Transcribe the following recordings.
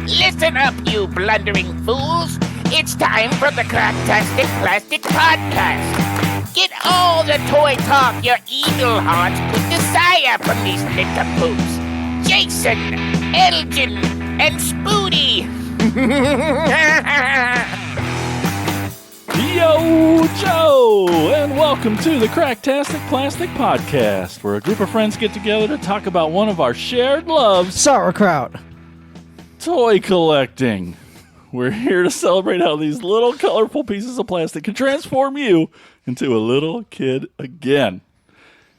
Listen up, you blundering fools. It's time for the Cracktastic Plastic Podcast. Get all the toy talk your evil hearts could desire from these nincompoops. Jason, Elgin, and Spoody. Yo, Joe, and welcome to the Cracktastic Plastic Podcast, where a group of friends get together to talk about one of our shared loves, sauerkraut, toy collecting. We're here to celebrate how these little colorful pieces of plastic can transform you into a little kid again.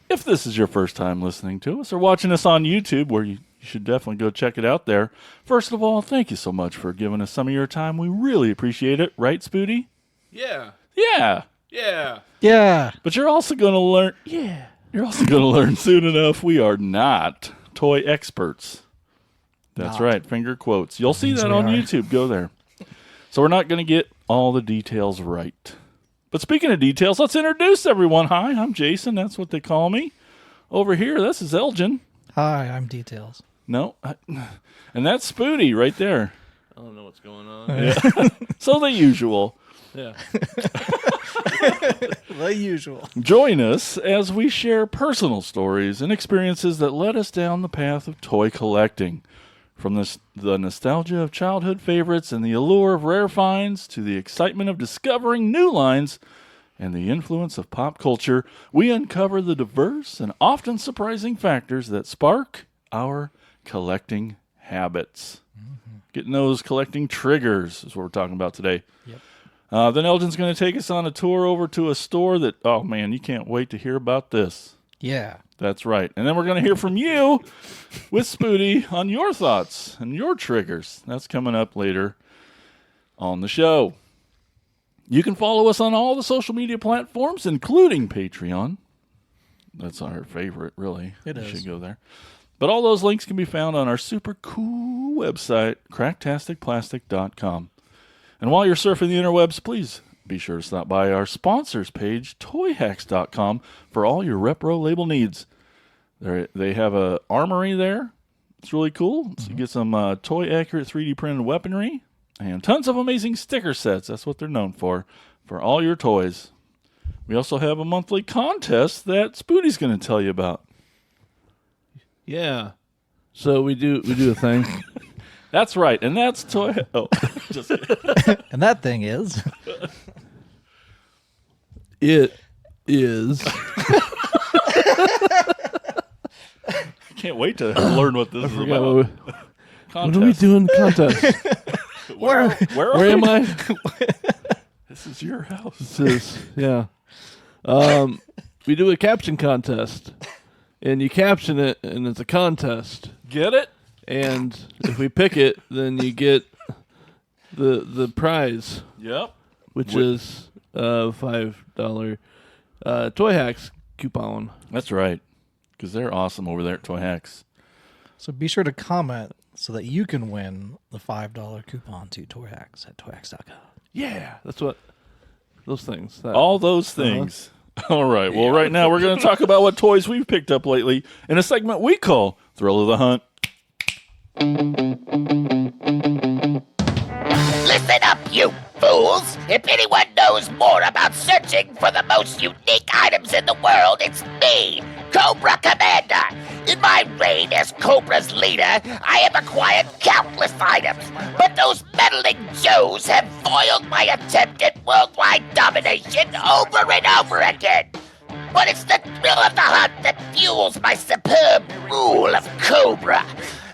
If this is your first time listening to us or watching us on YouTube, where you should definitely go check it out there, first of all, thank you so much for giving us some of your time. We really appreciate it. Right, Spoody? Yeah. Yeah. Yeah. Yeah. But you're also going to learn... Yeah. You're also going to learn soon enough we are not toy experts. That's right. Finger quotes. You'll see that on YouTube. Go there. So we're not going to get all the details right. But speaking of details, let's introduce everyone. Hi, I'm Jason. That's what they call me. Over here, this is Elgin. Hi, I'm Details. No. And that's Spoody right there. I don't know what's going on. Yeah. So the usual. Yeah. The usual. Join us as we share personal stories and experiences that led us down the path of toy collecting. From the nostalgia of childhood favorites and the allure of rare finds to the excitement of discovering new lines and the influence of pop culture, we uncover the diverse and often surprising factors that spark our collecting habits. Mm-hmm. Getting those collecting triggers is what we're talking about today. Yep. Then Elgin's going to take us on a tour over to a store that, oh man, you can't wait to hear about this. Yeah. That's right. And then we're going to hear from you with Spoody on your thoughts and your triggers. That's coming up later on the show. You can follow us on all the social media platforms, including Patreon. That's our favorite, really. It you is. should go there. But all those links can be found on our super cool website, cracktasticplastic.com. And while you're surfing the interwebs, please be sure to stop by our sponsors page, toyhacks.com, for all your repro label needs. They have a armory there. It's really cool. So you get some toy-accurate 3D printed weaponry and tons of amazing sticker sets. That's what they're known for all your toys. We also have a monthly contest that Spoody's going to tell you about. Yeah. So we do a thing. That's right, and that's toy. Oh, just kidding. And that thing is. It is. Can't wait to learn what this is about. What are we doing? Contest. Where am I? This is your house. This is, yeah. We do a caption contest, and you caption it, and it's a contest. Get it? And if we pick it, then you get the prize. Yep. Which is $5 Toy Hacks coupon. That's right, because they're awesome over there at Toy Hacks. So be sure to comment so that you can win the $5 coupon to Toy Hacks at toyhacks.com. Yeah, that's what those things. All those things. All right. Well, right now we're going to talk about what toys we've picked up lately in a segment we call Thrill of the Hunt. Listen up, you fools! If anyone knows more about searching for the most unique items in the world, it's me, Cobra Commander. In my reign as Cobra's leader, I have acquired countless items, but those meddling Joes have foiled my attempt at worldwide domination over and over again. But it's the thrill of the hunt that fuels my superb rule of Cobra.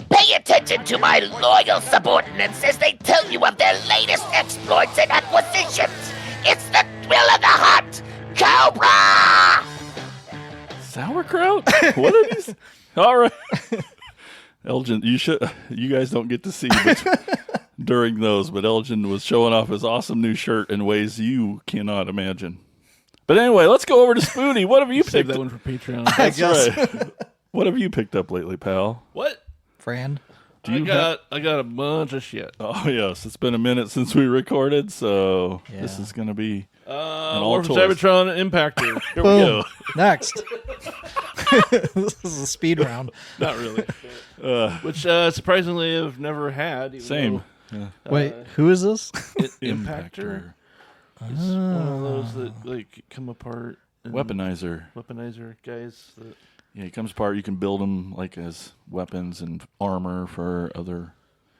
Pay attention to my loyal subordinates as they tell you of their latest exploits and acquisitions. It's the thrill of the hunt, Cobra! Sauerkraut? What are these? All right. Elgin, you guys don't get to see during those, but Elgin was showing off his awesome new shirt in ways you cannot imagine. But anyway, let's go over to Spoody. What have you Save picked that up? one for Patreon. That's right. What have you picked up lately, pal? What? Friend. I got a bunch of shit. Oh, yes. It's been a minute since we recorded, so this is going to be an all Morphin toys. Cybertron Impactor. Here we go. Next. This is a speed round. Not really. which surprisingly I've never had. even Same. Yeah. Wait, who is this? though Impactor. It's one of those that like come apart. And Weaponizer. Weaponizer guys. That, Yeah, he comes apart. You can build them like as weapons and armor for other.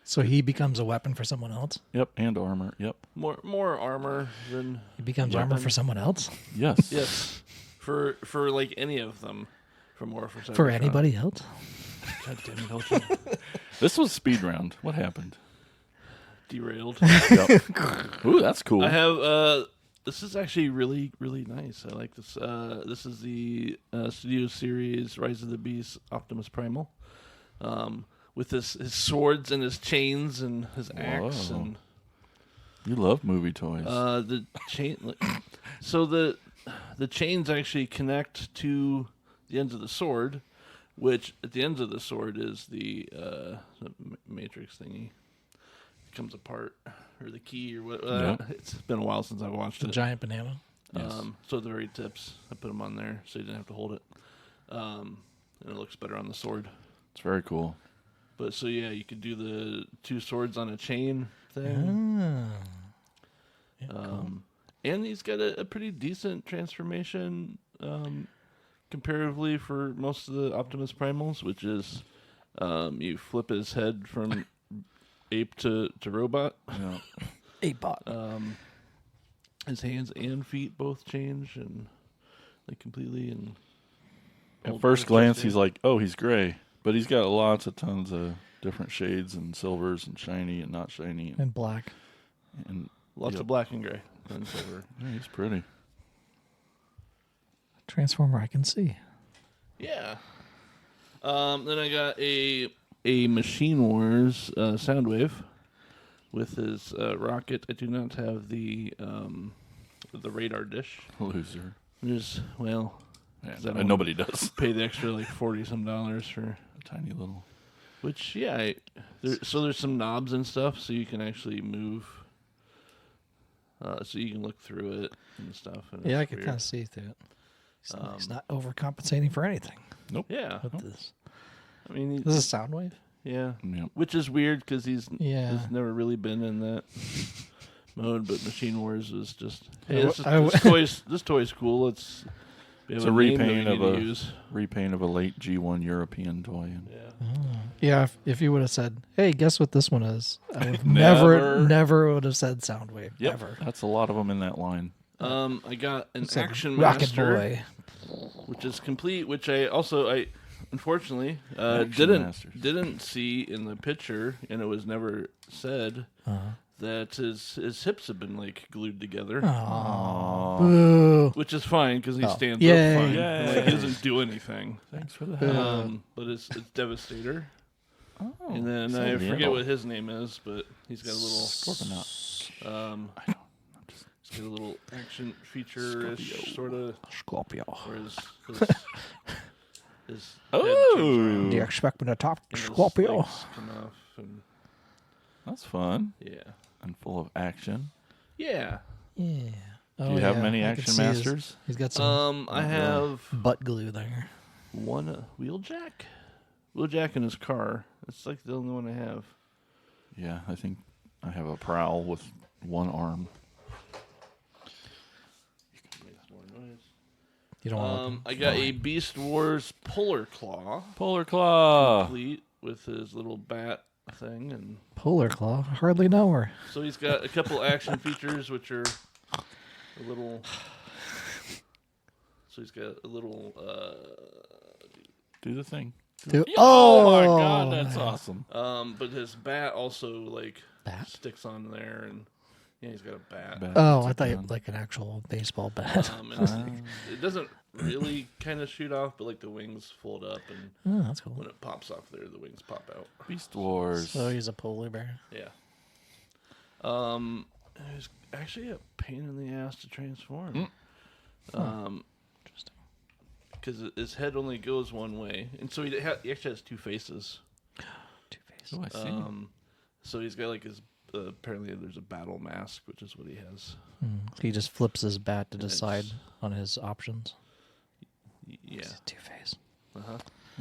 So he becomes a weapon for someone else? Yep, and armor. Yep. more armor than He becomes armor for someone else? Yes. yes. For like any of them. For more for For anybody else? God damn it, Elton. This was speed round. What happened? Derailed. Yep. Ooh, that's cool. I have this is actually really, really nice. I like this. This is the Studio Series Rise of the Beast Optimus Primal. With his swords and his chains and his axe Whoa. and You love movie toys. the chain. So the chains actually connect to the ends of the sword, which at the ends of the sword is the matrix thingy. It comes apart, or the key, or what. Yeah. It's been a while since I've watched The it. giant banana? Yes. So at the very tips, I put them on there so you didn't have to hold it. And it looks better on the sword. It's very cool. But so yeah, you could do the two swords on a chain thing. Yeah, cool. And he's got a pretty decent transformation comparatively for most of the Optimus Primals, which is you flip his head from ape to robot. Yeah. 8-bot. His hands and feet both change and like completely. And At first glance, he's like, oh, he's gray. But he's got lots of tons of different shades and silvers and shiny and not shiny. And black. And lots of black and gray and silver. yeah, he's pretty. Transformer I can see. Yeah. Then I got a Machine Wars Soundwave with his rocket. I do not have the radar dish. Loser. Just well, Yeah, that and nobody does. pay the extra like $40 for. A tiny little. Which yeah, so there's some knobs and stuff, so you can actually move. So you can look through it and stuff. And Yeah, I it's can weird. kind of see through it. He's not overcompensating for anything Yeah, with this. I mean, This is Soundwave? yeah, Yep. which is weird because he's never really been in that mode. But Machine Wars is just hey, this toy's cool. It's a repaint of a late G1 European toy. And Yeah, if you would have said, hey, guess what this one is? I would Never. never would have said Soundwave. Yep, Ever. that's a lot of them in that line. I got an It's like Action Rocket Master, Boy. which is complete. Which I unfortunately Action Masters. didn't see in the picture, and it was never said that his hips have been like glued together, Boo. which is fine because he stands Yay. up fine. Yay. Like, he doesn't do anything. Thanks for the help. But it's Devastator. Oh, And then so I forget little. what his name is, but he's got a little he's got a little action feature-ish sort of Scorpio. where his head Oh. jumps around Do you expect me to top and his Scorpio? legs come off and That's fun yeah. and full of action. Yeah. Yeah. Do you have many I can Action see Masters? He's got some I have butt glue there. one Wheeljack in his car. It's like the only one I have. Yeah, I think I have a Prowl with one arm. Makes more noise. You don't want I got a Beast Wars Polar Claw, Polar Claw. complete with his little bat thing, and Polar Claw. Hardly know her. so he's got a couple action features, which are a little. So he's got a little. Do the thing. Oh, my god, that's awesome. But his bat also like Bat? sticks on there, and yeah, he's got a bat. Bat Oh, puts I it thought you down. like an actual baseball bat. And it doesn't really kind of shoot off, but like the wings fold up, and Oh, that's when cool. it pops off there, the wings pop out. Beast Wars. So he's a polar bear. Yeah. It was actually a pain in the ass to transform. Interesting. Because his head only goes one way, and so he actually has two faces. Two-Face. Oh, I see. So he's got like his apparently there's a battle mask, which is what he has. He just flips his bat to And it's- decide on his options. Yeah. Two-Face. Uh-huh.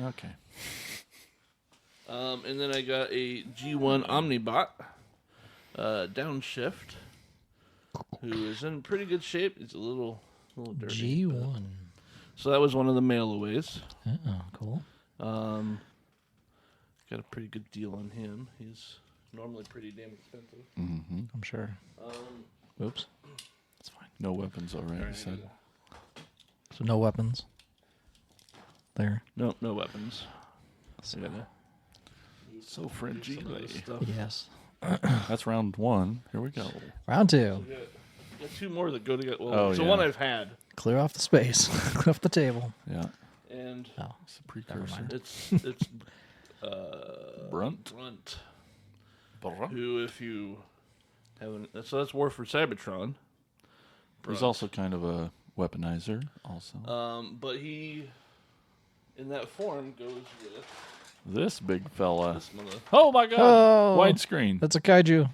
Okay. And then I got a G1 Omnibot downshift, who is in pretty good shape. It's a little dirty. G1. So that was one of the mail-aways. Oh, cool. Got a pretty good deal on him. He's normally pretty damn expensive. I'm sure. Oops. That's fine. No weapons already. Alright, Said. So no weapons. There. No weapons. So, I gotta So do fragile. some of this stuff. yes. That's round 1. Here we go. Round 2. Got 2 more that go together. Well, Oh, it's the yeah. one I've had, Clear off the space. Clear off the table. Yeah. and Oh, It's a precursor. mind. it's Brunt. Who, if you haven't, so that's War for Cybertron. He's also kind of a weaponizer. Also, But he, in that form, goes with this big fella. this mother. Oh my God! Oh. Widescreen. that's a kaiju.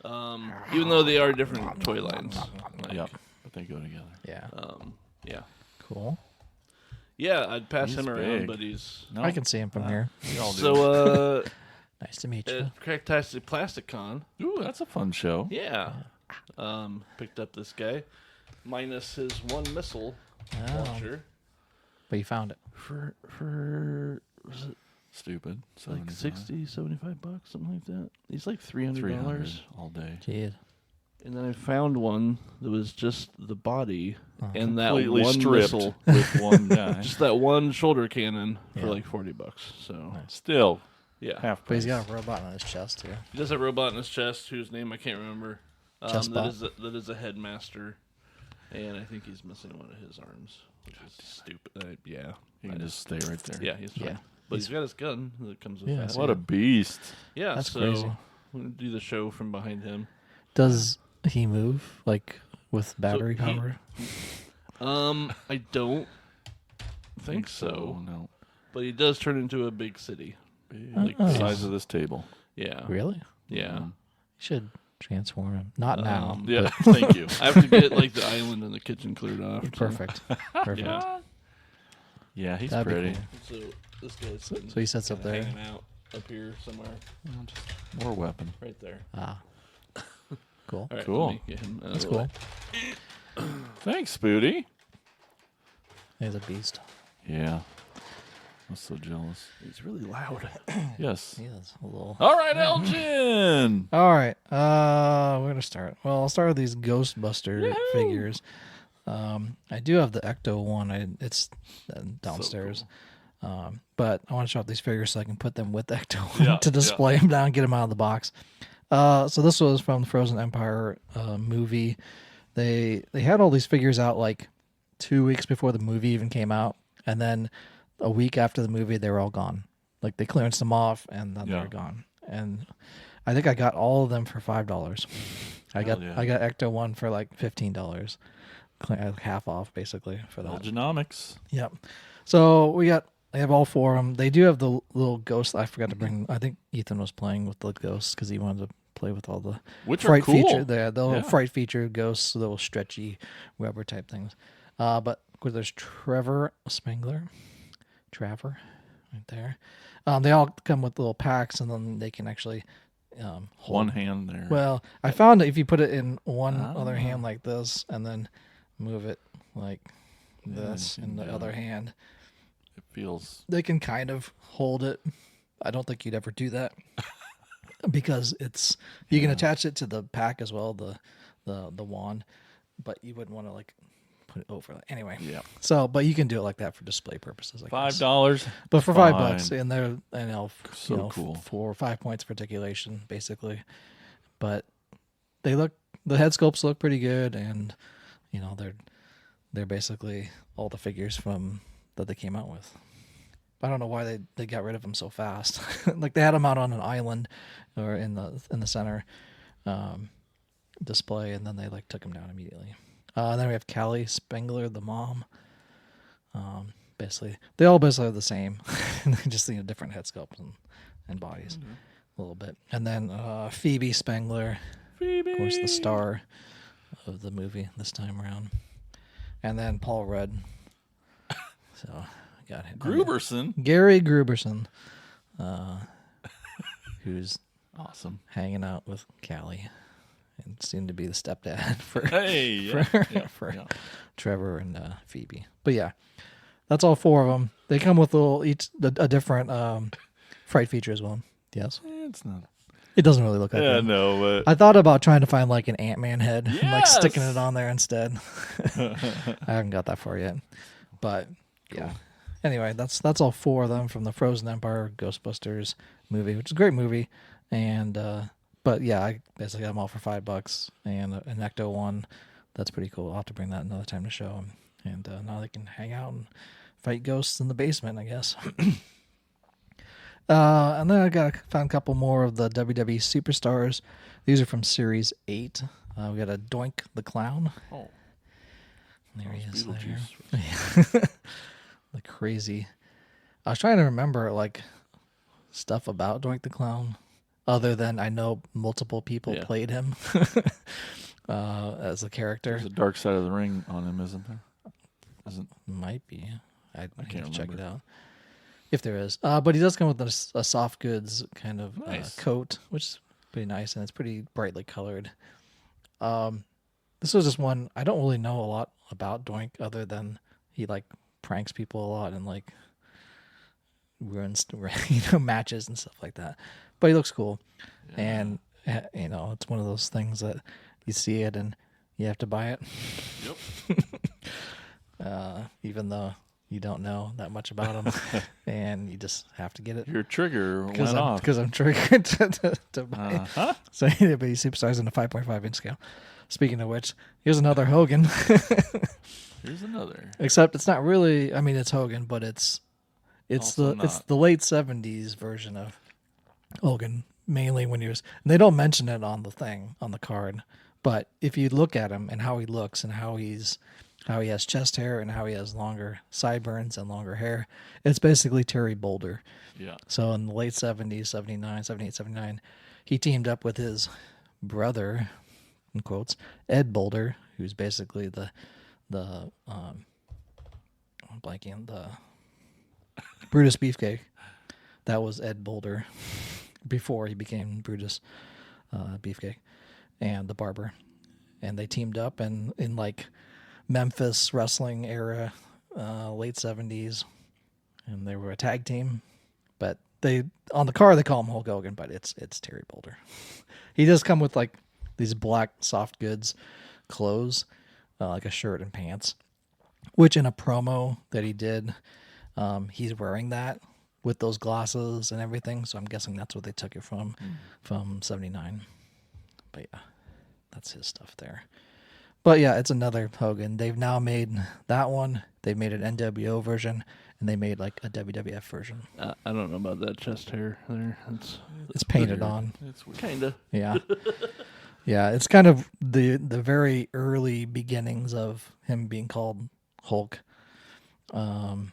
Even though they are different toy lines. Like, Yep. But they go together. Yeah. Yeah. Cool. Yeah, I'd pass He's him around, big. but he's No, I can see him from here. we all do. so. Nice to meet you. At Cracktastic Plastic Con, Ooh, that's a fun show. yeah, picked up this guy, minus his one missile launcher But you found it. for was it Stupid. like 75. 60, 75 bucks, something like that. He's like $300. 300 all day. Jeez. And then I found one that was just the body and that Completely one stripped missile, with one guy. just that one shoulder cannon for Yeah. like $40. So Still yeah, half But he's price. got a robot on his chest too. he does have a robot in his chest whose name I can't remember. Chestbot. That is a headmaster, and I think he's missing one of his arms, which is stupid. Yeah, He can just stay right there. yeah, he's fine. Yeah. But he's got his gun that comes with Yeah, that. so- What a beast. Yeah, That's so crazy. we're gonna do the show from behind him. Does he move like with battery he- power? I don't think so, No. but he does turn into a big city. Like the size of this table. Yeah, Really? yeah. You should transform him. Not now. Yeah. Thank you. I have to get like the island and the kitchen cleared off. but Perfect. Perfect. Yeah. Yeah, he's That'd be pretty. cool. So this guy's sitting, So he sits up kinda there. hanging out up here somewhere, More weapon. right there. Ah. Cool. All right, Cool. let me get him out That's of the cool. way. Thanks, Spooty. He's a beast. Yeah. I'm so jealous. He's really loud. Yes. He is a little. All right, Elgin. All right. We're gonna start. Well, I'll start with these Ghostbuster figures. I do have the Ecto one. It's downstairs. But I want to show off these figures so I can put them with Ecto Yeah, to display them down, get them out of the box. So this was from the Frozen Empire movie. They had all these figures out like 2 weeks before the movie even came out, and then a week after the movie they were all gone. Like they clearanced them off, and then Yeah. they're gone. And I think I got all of them for $5. I got Ecto one for like $15, half off basically for that. Elginomics. Yep. So I have all 4 of them. They do have the little ghosts. I forgot to bring. I think Ethan was playing with the ghosts because he wanted to play with all the Which are fright cool. feature. The little Yeah. fright feature ghosts, little stretchy rubber type things. But of course, there's Trevor Spengler, right there. They all come with little packs, and then they can actually hold. One hand there. Well, I found that if you put it in one other hand like this, and then move it like this in the other hand, it feels. they can kind of hold it. I don't think you'd ever do that because you can attach it to the pack as well, the wand, but you wouldn't want to like put it over. Anyway, Yeah. So, but you can do it like that for display purposes. I guess. $5. But for Fine. $5, and they're So cool. 4 or 5 points of articulation basically. But the head sculpts look pretty good, and they're basically all the figures from that they came out with. I don't know why they got rid of them so fast. Like they had them out on an island or in the center display, and then they like took them down immediately. Then we have Callie Spengler, the mom. Basically, they all basically are the same, just different head sculpts and bodies a little bit. And then Phoebe Spengler, Phoebe. of course, the star of the movie this time around. And then Paul Rudd. So got him. Gruberson. Gary Gruberson, who's Awesome. hanging out with Callie and soon to be the stepdad for Hey, yeah, for yeah. Trevor and Phoebe. But yeah, that's all 4 of them. They come with a different fright feature as well. Yes, It's not. it doesn't really look like Yeah, that. no, but I thought about trying to find like an Ant-Man head and like sticking Yes! it on there instead. I haven't got that far yet, but yeah. Anyway, that's all 4 of them from the Frozen Empire Ghostbusters movie, which is a great movie. And but yeah, I basically got them all for $5 and an Ecto one. That's pretty cool. I'll have to bring that another time to show them. And now they can hang out and fight ghosts in the basement, I guess. And then I found a couple more of the WWE Superstars. These are from Series 8. We got a Doink the Clown. oh, There he is. Beetlejuice. There. The crazy. I was trying to remember like stuff about Doink the Clown, other than I know multiple people Yeah. played him as a character. There's a Dark Side of the Ring on him, isn't there? Isn't Might be. I can't have to check it remember. out if there is. But he does come with a soft goods kind of Nice. coat, which is pretty nice, and it's pretty brightly colored. This was just one I don't really know a lot about Doink, other than he like pranks people a lot and like ruins matches and stuff like that. But he looks cool, and it's one of those things that you see it and you have to buy it. Yep. Even though you don't know that much about him, and you just have to get it Your trigger went off. because I'm triggered to buy it. Uh-huh. So anybody superstars in a 5.5 inch scale. Speaking of which, here's another Hogan. Here's another. Except it's not really. I mean, it's Hogan, but it's Also it's not. the late '70s version of Hogan. Mainly when he was. And they don't mention it on the thing on the card, but if you look at him and how he looks and how he has chest hair and how he has longer sideburns and longer hair, it's basically Terry Boulder. Yeah. So in the late 70s, 79, 78, 79, he teamed up with his brother, in quotes, Ed Boulder, who's basically the I'm blanking, the Brutus Beefcake. That was Ed Boulder before he became Brutus Beefcake, and the barber. And they teamed up and in like Memphis wrestling era, late 70s, and they were a tag team. But they on the car they call him Hulk Hogan, but it's Terry Boulder. He does come with like these black soft goods clothes, like a shirt and pants, which in a promo that he did, he's wearing that with those glasses and everything. So I'm guessing that's what they took it from 79. But yeah, that's his stuff there. But yeah, it's another Hogan. They've now made that one. They made an NWO version, and they made like a WWF version. I don't know about that chest hair there. It's painted weird. on. It's weird. Kinda. Yeah. Yeah, it's kind of the very early beginnings of him being called Hulk. And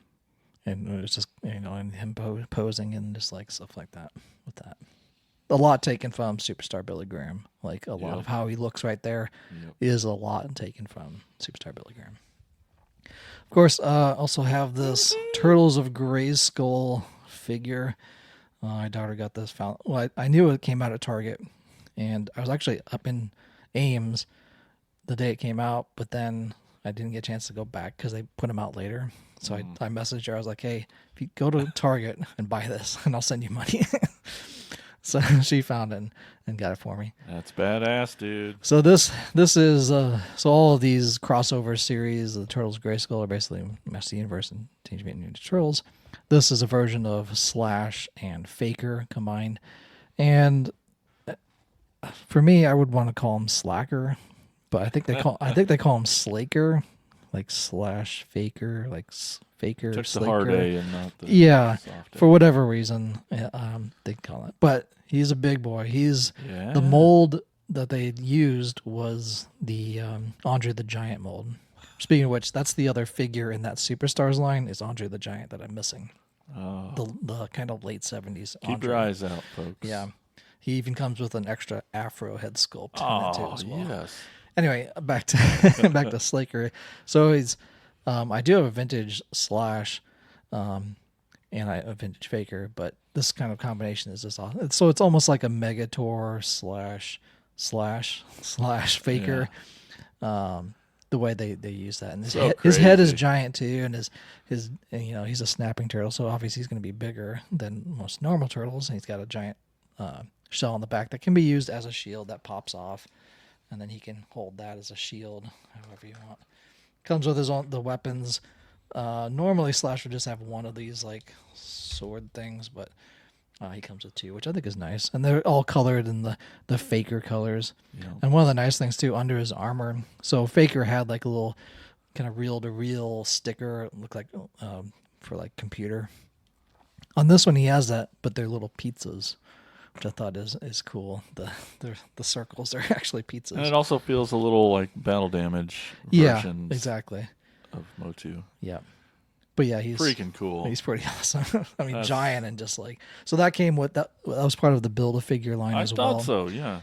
it was just, and him posing and just like stuff like that with that. A lot taken from Superstar Billy Graham. Like a lot Yep. of how he looks right there is a lot taken from Superstar Billy Graham. Of course, also have this Turtles of Grayskull figure. My daughter got this found. Well, I knew it came out at Target, and I was actually up in Ames the day it came out, but then I didn't get a chance to go back because they put them out later. So I messaged her. I was like, "Hey, if you go to Target and buy this, and I'll send you money." So she found it and got it for me. That's badass, dude. So this is so all of these crossover series, the Turtles of Grayskull, are basically Master Universe and Teenage Mutant Ninja Turtles. This is a version of Slash and Faker combined, and for me, I would want to call him Slacker, but I think they call him Slaker, like Slash Faker, like Faker. Took the Slaker. hard A and not the Yeah, soft A. for whatever reason, they call it. But he's a big boy. He's Yeah. the mold that they used was the Andre the Giant mold. Speaking of which, that's the other figure in that Superstars line is Andre the Giant that I'm missing. Oh. The kind of late 70s. Keep Andre. your eyes out, folks. Yeah. He even comes with an extra afro head sculpt in Oh, it too as well. yes. Anyway, back to back to Slaker. So he's I do have a vintage Slash and a vintage faker. But this kind of combination is just awesome. So it's almost like a Megator slash faker. The way they use that, and his head is giant too, and his he's a snapping turtle, so obviously he's going to be bigger than most normal turtles, and he's got a giant shell on the back that can be used as a shield that pops off, and then he can hold that as a shield however you want. Comes with the weapons. Normally Slash would just have one of these like sword things, but he comes with two, which I think is nice, and they're all colored in the Faker colors. Yeah. And one of the nice things too, under his armor, so Faker had like a little kind of reel-to-reel sticker, it looked like for like computer. On this one, he has that, but they're little pizzas, which I thought is cool. The circles are actually pizzas, and it also feels a little like battle damage. Yeah, exactly. Of Motu. Yeah. But yeah, he's freaking cool. He's pretty awesome. I mean, giant and just like, so that came with that was part of the Build-A-Figure line as well. I thought so, yeah.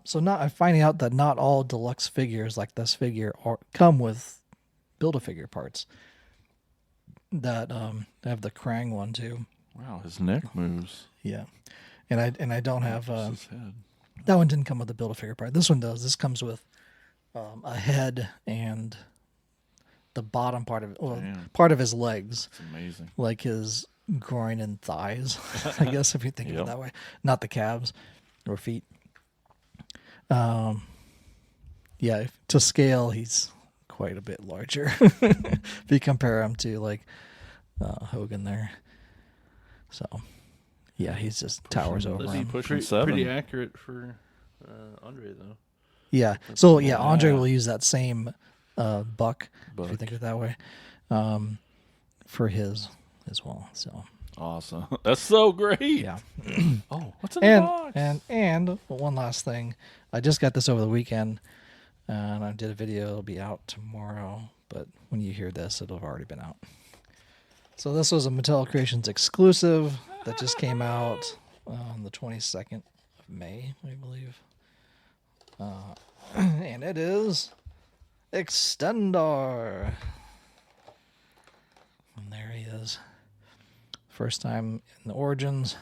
So I'm finding out that not all deluxe figures like this figure come with Build-A-Figure parts. That I have the Krang one too. Wow, his neck moves. Yeah, and I don't have his head. That one didn't come with the Build-A-Figure part. This one does. This comes with a head and the bottom part of it, well, part of his legs. It's amazing. Like his groin and thighs, I guess, if you think of it that way. Not the calves or feet. Yeah, to scale, he's quite a bit larger if you compare him to like Hogan there. So, yeah, he's just towers over him. Pretty accurate for Andre, though. Yeah. So, yeah, Andre will use that same buck, if you think of it that way, for his as well. So awesome. That's so great. Yeah. Oh, what's in the box? And one last thing. I just got this over the weekend, and I did a video. It'll be out tomorrow, but when you hear this, it'll have already been out. So this was a Mattel Creations exclusive that just came out on the 22nd of May, I believe. And it is Extendar. And there he is. First time in the Origins.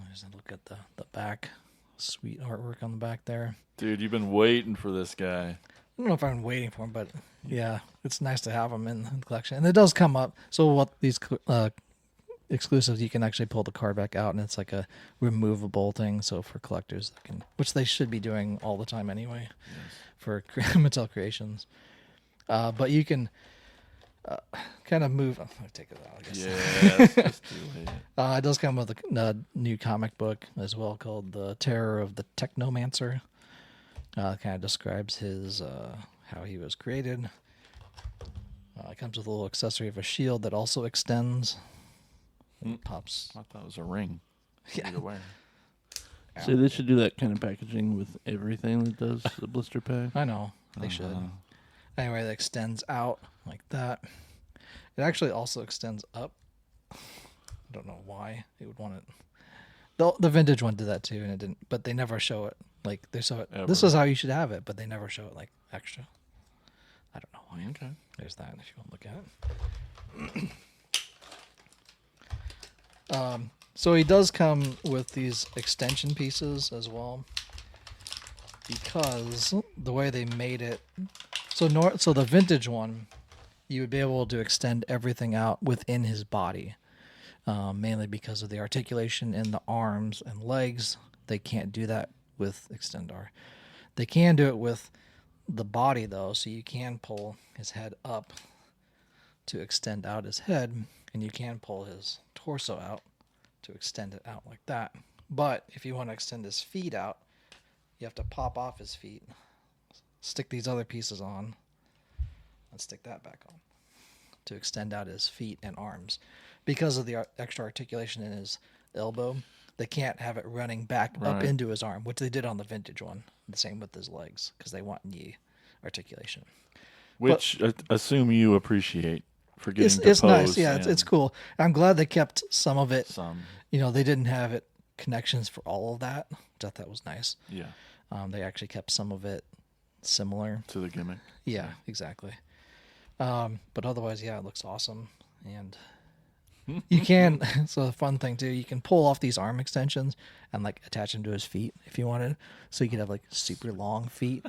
There's a look at the back. Sweet artwork on the back there. Dude, you've been waiting for this guy. I don't know if I've been waiting for him, but yeah, it's nice to have him in the collection. And it does come up. So what these exclusives, you can actually pull the card back out, and it's like a removable thing. So for collectors, which they should be doing all the time anyway, for Mattel Creations. But you can kind of move. I'm gonna take it out, I guess. Yeah, that's just too late. It does come with a new comic book as well called "The Terror of the Technomancer." Kind of describes his how he was created. It comes with a little accessory of a shield that also extends. It pops. I thought it was a ring. Yeah. So they should do that kind of packaging with everything that does the blister pack. I know they should. Anyway, it extends out like that. It actually also extends up. I don't know why it would want it. The vintage one did that too, and it didn't. But they never show it. Like they show it. Ever. This is how you should have it, but they never show it like extra. I don't know why. Okay. There's that if you want to look at it. So he does come with these extension pieces as well, because the way they made it. So the vintage one, you would be able to extend everything out within his body, mainly because of the articulation in the arms and legs. They can't do that with Extendar. They can do it with the body, though, so you can pull his head up to extend out his head, and you can pull his torso out to extend it out like that. But if you want to extend his feet out, you have to pop off his feet, stick these other pieces on, and stick that back on to extend out his feet and arms. Because of the extra articulation in his elbow, they can't have it running back up into his arm, which they did on the vintage one. The same with his legs, because they want knee articulation. Which assume you appreciate for getting to it's pose. Nice, yeah, it's cool. I'm glad they kept some of it. They didn't have it connections for all of that, which I thought was nice. Yeah. They actually kept some of it similar to the gimmick. Yeah, exactly. But otherwise, yeah, it looks awesome. and you can. So the fun thing too, you can pull off these arm extensions and like attach them to his feet if you wanted, so you could have like super long feet.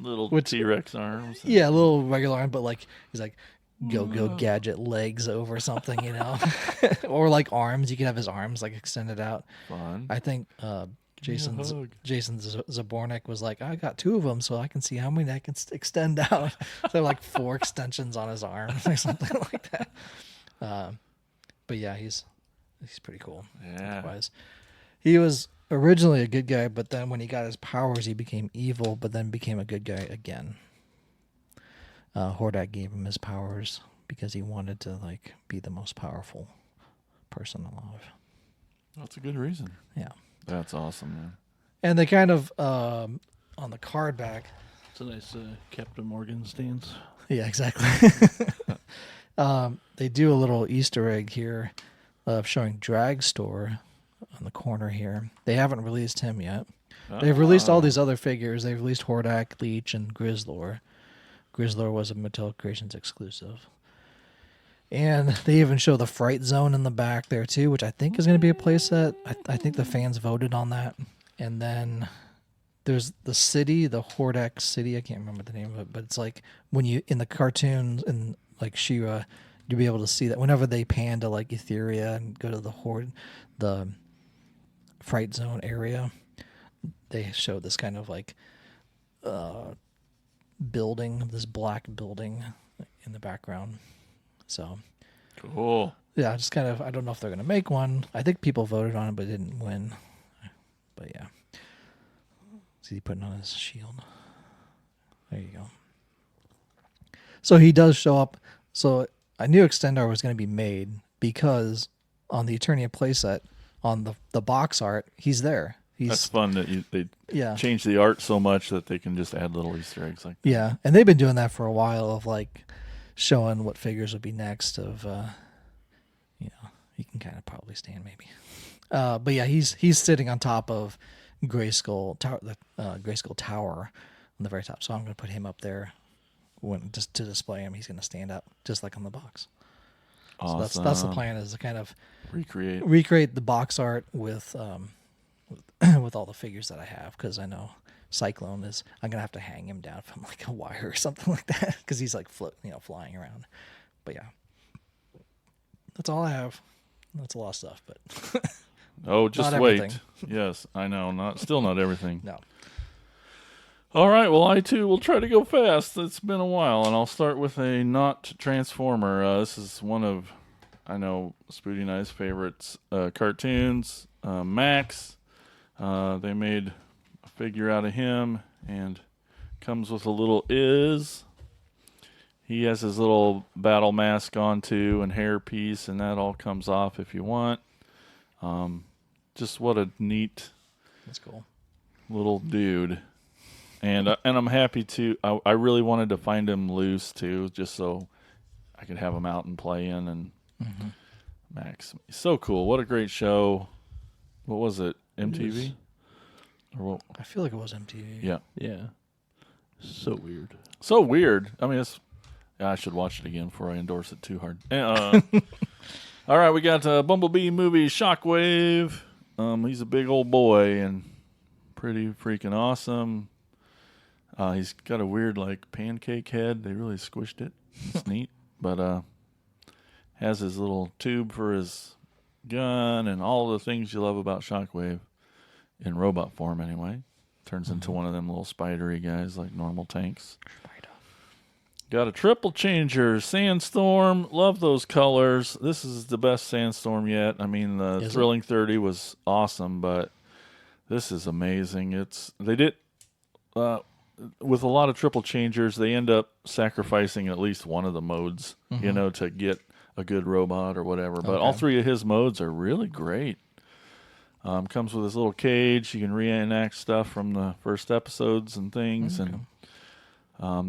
Little Which- T-Rex arms. Yeah, a little regular arm, but like he's like go gadget legs over something, you know, or like arms. You could have his arms like extended out. Fun. I think Jason hug. Zabornik was like, I got 2 of them, so I can see how many I can extend out. So like 4 extensions on his arms or something like that. But yeah, he's pretty cool. Yeah. Otherwise, he was originally a good guy, but then when he got his powers, he became evil, but then became a good guy again. Hordak gave him his powers because he wanted to like be the most powerful person alive. That's a good reason. Yeah. That's awesome, man. And they kind of on the card back. It's a nice Captain Morgan stance. Yeah, exactly. They do a little Easter egg here of showing Dragstore on the corner here. They haven't released him yet. They've released all these other figures. They've released Hordak, Leech, and Grizzlor. Grizzlor was a Mattel Creations exclusive. And they even show the Fright Zone in the back there too, which I think is going to be a playset. I think the fans voted on that. And then there's the city, the Hordak City. I can't remember the name of it, but it's like when you in the cartoons and like She-Ra, you'll be able to see that whenever they pan to like Etheria and go to the Fright Zone area, they show this kind of like building, this black building in the background. So Cool. yeah, just kind of, I don't know if they're going to make one. I think people voted on it, but didn't win. But yeah. See, he putting on his shield. There you go. So he does show up. So I knew Extendar was going to be made because on the Eternia playset, on the box art, he's there. That's fun that they Yeah. change the art so much that they can just add little Easter eggs like that. Yeah, and they've been doing that for a while of like showing what figures would be next of he can kind of probably stand maybe. But yeah, he's sitting on top of Grayskull Tower, the Grayskull Tower on the very top. So I'm going to put him up there just to display him. He's going to stand up just like on the box. Awesome. So that's the plan, is to kind of recreate the box art with with all the figures that I have, because I know Cyclone is, I'm gonna have to hang him down from like a wire or something like that, because he's like flying around. But yeah, that's all I have. That's a lot of stuff, but Oh, just not wait. everything. Yes, I know. Still not everything. No. All right. Well, I too will try to go fast. It's been a while, and I'll start with a not Transformer. This is one of, I know, Spoody and I's favorites cartoons. Max. They made a figure out of him, and comes with a little Iz. He has his little battle mask on too, and hair piece, and that all comes off if you want. Just what a neat, That's cool. little dude. And I'm happy to. I really wanted to find him loose too, just so I could have him out and play in. And Max, so cool! What a great show! What was it? MTV? Or what? I feel like it was MTV. Yeah. Yeah. So weird. So weird. I mean, I should watch it again before I endorse it too hard. All right, we got Bumblebee movie Shockwave. He's a big old boy and pretty freaking awesome. He's got a weird like pancake head. They really squished it. It's neat. But has his little tube for his gun and all the things you love about Shockwave in robot form anyway. Turns into one of them little spidery guys like normal tanks. Got a triple changer, Sandstorm. Love those colors. This is the best Sandstorm yet. I mean, the Thrilling 30 was awesome, but this is amazing. They did with a lot of triple changers, they end up sacrificing at least one of the modes, to get a good robot or whatever. But all three of his modes are really great. Comes with his little cage. You can reenact stuff from the first episodes and things. And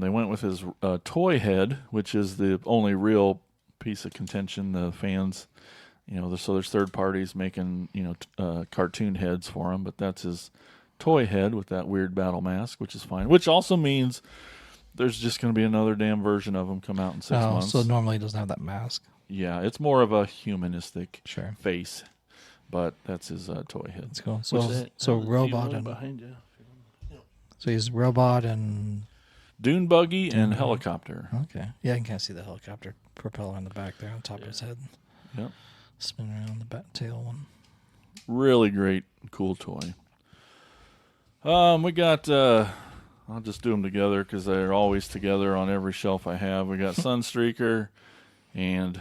they went with his toy head, which is the only real piece of contention. The fans, so there's third parties making, cartoon heads for him. But that's his toy head with that weird battle mask, which is fine. Which also means there's just going to be another damn version of him come out in 6 months. So normally he doesn't have that mask. Yeah, it's more of a humanistic Sure. face, but that's his toy head. That's cool. What's So that? robot One and behind you. so he's robot and Dune buggy and helicopter. okay. Yeah, you can kind of see the helicopter propeller on the back there on top of his head. Yep. Spin around the bat tail one. Really great, cool toy. We got. I'll just do them together because they're always together on every shelf I have. We got Sunstreaker and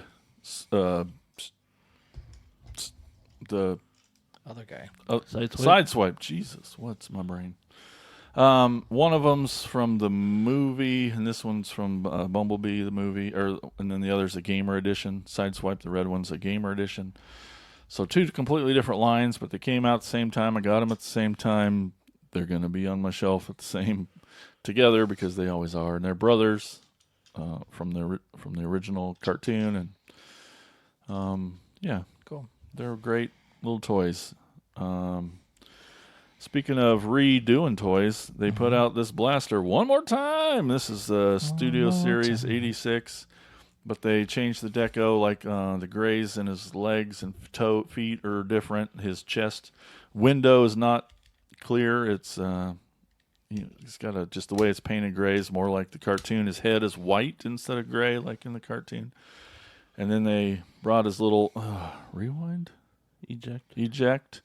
the Other guy. Sideswipe. Jesus, what's my brain? One of them's from the movie, and this one's from Bumblebee, the movie, and then the other's a gamer edition. Sideswipe, the red one's a gamer edition. So 2 completely different lines, but they came out at the same time. I got them at the same time. They're going to be on my shelf at the same together because they always are, and they're brothers from the original cartoon, and yeah, Cool. they're great little toys. Speaking of redoing toys, they put out this blaster one more time. This is Studio Series 86, but they changed the deco, like the grays in his legs and feet are different. His chest window is not clear. It's he's got just the way it's painted gray is more like the cartoon. His head is white instead of gray like in the cartoon. And then they brought his little eject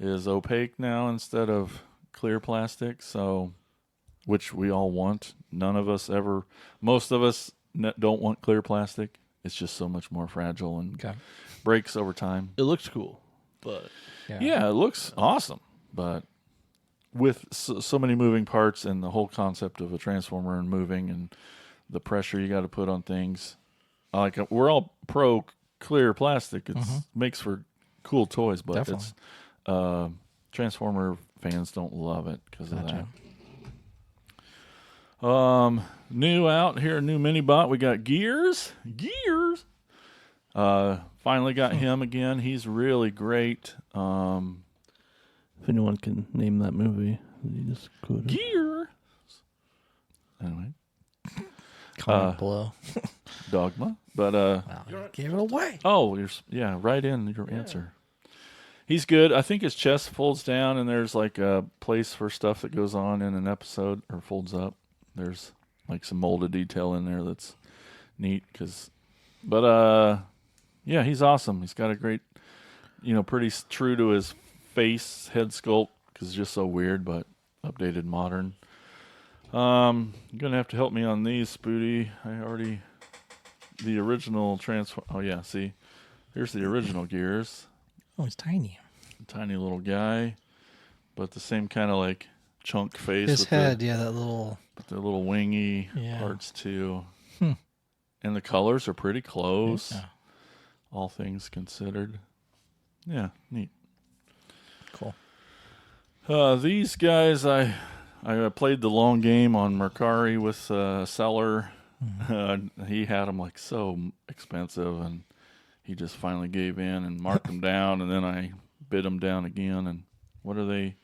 is opaque now instead of clear plastic, so which we all want. Most of us don't want clear plastic. It's just so much more fragile and breaks over time. It looks cool, but yeah, it looks awesome, but with so many moving parts and the whole concept of a transformer and moving and the pressure you got to put on things, like we're all pro clear plastic. It makes for cool toys, but Definitely. it's Transformer fans don't love it because of that. New out here, new mini bot. We got Gears. Finally got him again. He's really great. if anyone can name that movie, you just quote it. Gears. Anyway, Comment below. Dogma, but Wow, you gave it away. oh, right in your answer. He's good. I think his chest folds down, and there's like a place for stuff that goes on in an episode or folds up. There's like some molded detail in there that's neat. Yeah, he's awesome. He's got a great, pretty true to his face head sculpt because it's just so weird, but updated modern. You're gonna have to help me on these, Spooty. The original transform. Oh yeah, see, here's the original Gears. Oh, he's tiny. Tiny little guy, but the same kind of like chunk face. His with head, that little. the little wingy parts too. And the colors are pretty close. Yeah. All things considered. Yeah, neat. Cool. These guys, I played the long game on Mercari with Seller. He had them like so expensive, and he just finally gave in and marked them down, and then I bid them down again. And what are they?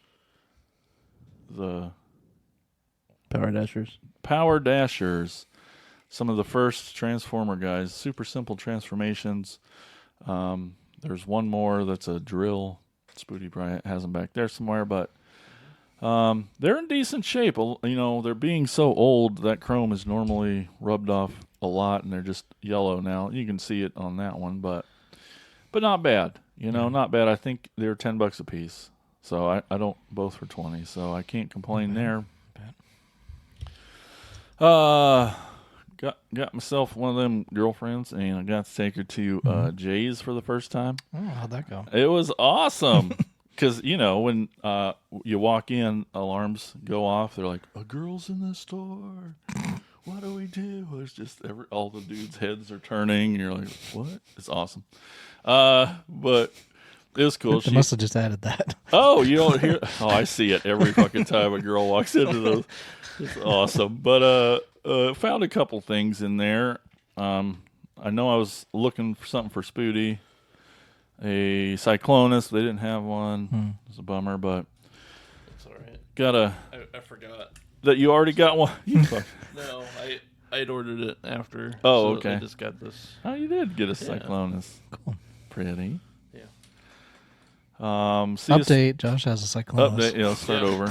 The Power Dashers. Power Dashers. Some of the first Transformer guys. Super simple transformations. There's one more that's a drill. Spooty Bryant has them back there somewhere, but they're in decent shape. They're being so old that chrome is normally rubbed off a lot, and they're just yellow now. You can see it on that one, but not bad. Not bad. I think they're $10 a piece, so I don't both for 20, so I can't complain there. Got myself one of them girlfriends, and I got to take her to Jay's for the first time. Oh, how'd that go? It was awesome. Because, when you walk in, alarms go off. They're like, a girl's in the store. What do we do? It's just all the dudes' heads are turning, and you're like, what? It's awesome. But it was cool. They must have just added that. Oh, you don't hear? Oh, I see it every fucking time a girl walks into those. It's awesome. But found a couple things in there. I know I was looking for something for Spooty. A Cyclonus. They didn't have one. It's a bummer, but It's all right. got I forgot. that you already got one. No, I'd ordered it after. Oh, so okay. I just got this. Oh, you did get a Cyclonus. Cool. Pretty. Yeah. Update. Josh has a Cyclonus. Update. Yeah, let's start over.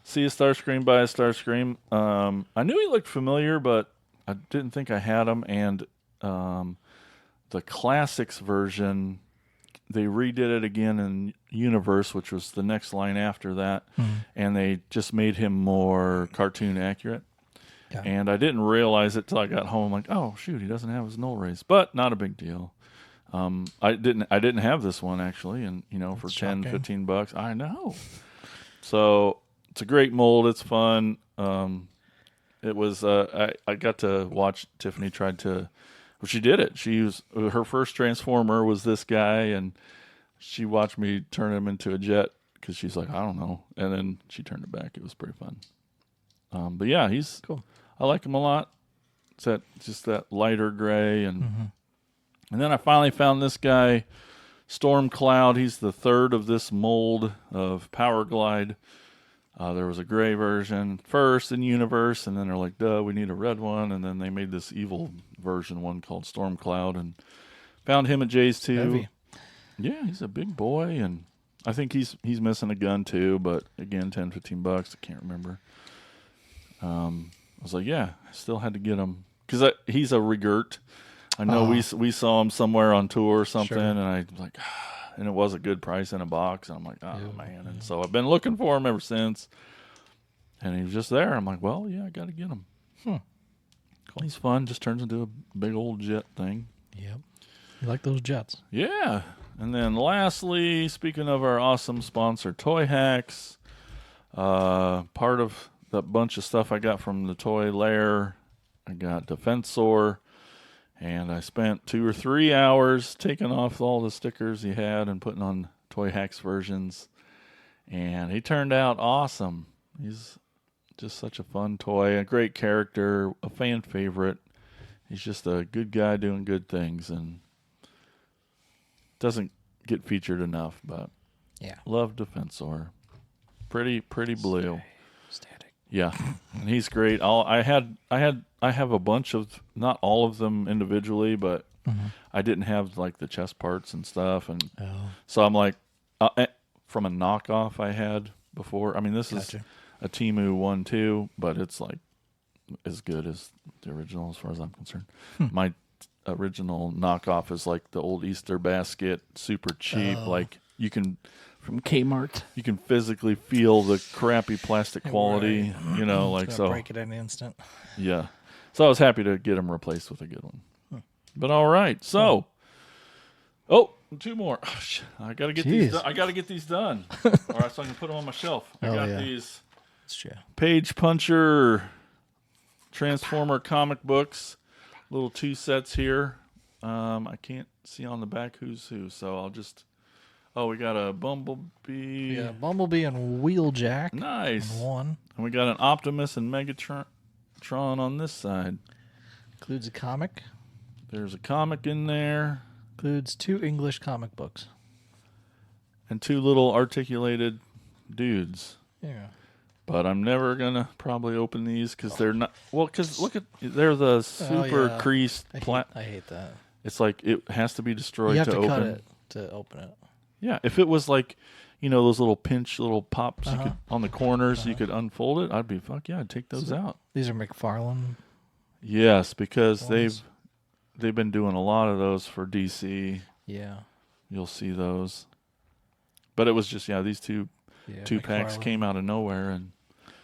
See a Starscream, buy a Starscream. I knew he looked familiar, but I didn't think I had him. And the Classics version, they redid it again in Universe, which was the next line after that. And they just made him more cartoon accurate. Yeah. And I didn't realize it till I got home. Like, oh shoot, he doesn't have his null race, but not a big deal. I didn't have this one actually, and for That's 10, shocking. $15, I know. So it's a great mold. It's fun. It was. I got to watch Tiffany tried to. Well, she did it. She used her first Transformer was this guy, and she watched me turn him into a jet because she's like, I don't know, and then she turned it back. It was pretty fun. But yeah, he's Cool. I like him a lot. It's just that lighter gray, and then I finally found this guy, Storm Cloud. He's the third of this mold of Power Glide. There was a gray version first in Universe, and then they're like, duh, we need a red one, and then they made this evil version one called Storm Cloud, and found him at Jay's too. Heavy. Yeah, he's a big boy, and I think he's missing a gun too, but again, $10, $15, I can't remember. I was like, yeah, I still had to get him because he's a regurt. I know we saw him somewhere on tour or something, Sure. and I was like, and it was a good price in a box. And I'm like, oh man, and so I've been looking for him ever since. And he was just there. I'm like, well, yeah, I got to get him. Cool. He's fun. Just turns into a big old jet thing. Yep. You like those jets? Yeah. And then lastly, speaking of our awesome sponsor, Toy Hacks, part of that bunch of stuff I got from the Toy Lair, I got Defensor, and I spent 2 or 3 hours taking off all the stickers he had and putting on Toy Hacks versions, and he turned out awesome. He's just such a fun toy, a great character, a fan favorite. He's just a good guy doing good things, and doesn't get featured enough, but Yeah. love Defensor. Pretty blue. Static. Yeah, and he's great. I have a bunch of, not all of them individually, but I didn't have like the chest parts and stuff, and so I'm like, from a knockoff I had before. I mean, this is a Temu one too, but it's like as good as the original as far as I'm concerned. My original knockoff is like the old Easter basket, super cheap. Like you can. From Kmart. You can physically feel the crappy plastic quality, like It's so. gonna break it in an instant. Yeah. So I was happy to get them replaced with a good one. But all right. So, 2 more. Oh, I got to get these done. I got to get these done. All right, so I can put them on my shelf. I got these That's true. Page Puncher Transformer comic books. Little 2 sets here. I can't see on the back who's who, so I'll just... Oh, we got a Bumblebee. Yeah, Bumblebee and Wheeljack. Nice. On one. And we got an Optimus and Megatron on this side. Includes a comic. There's a comic in there. Includes 2 English comic books. And 2 little articulated dudes. Yeah. But I'm never going to probably open these because they're not... Well, because look at... They're the super creased... I hate that. It's like it has to be destroyed You have to open. cut it to open it. Yeah, if it was like, those little pinch little pops you could, on the corners, you could unfold it, I'd be, fuck yeah, I'd take those out. These are McFarlane. Yes, because ones. they've been doing a lot of those for DC. Yeah. You'll see those. But it was just, these two packs McFarlane. came out of nowhere, and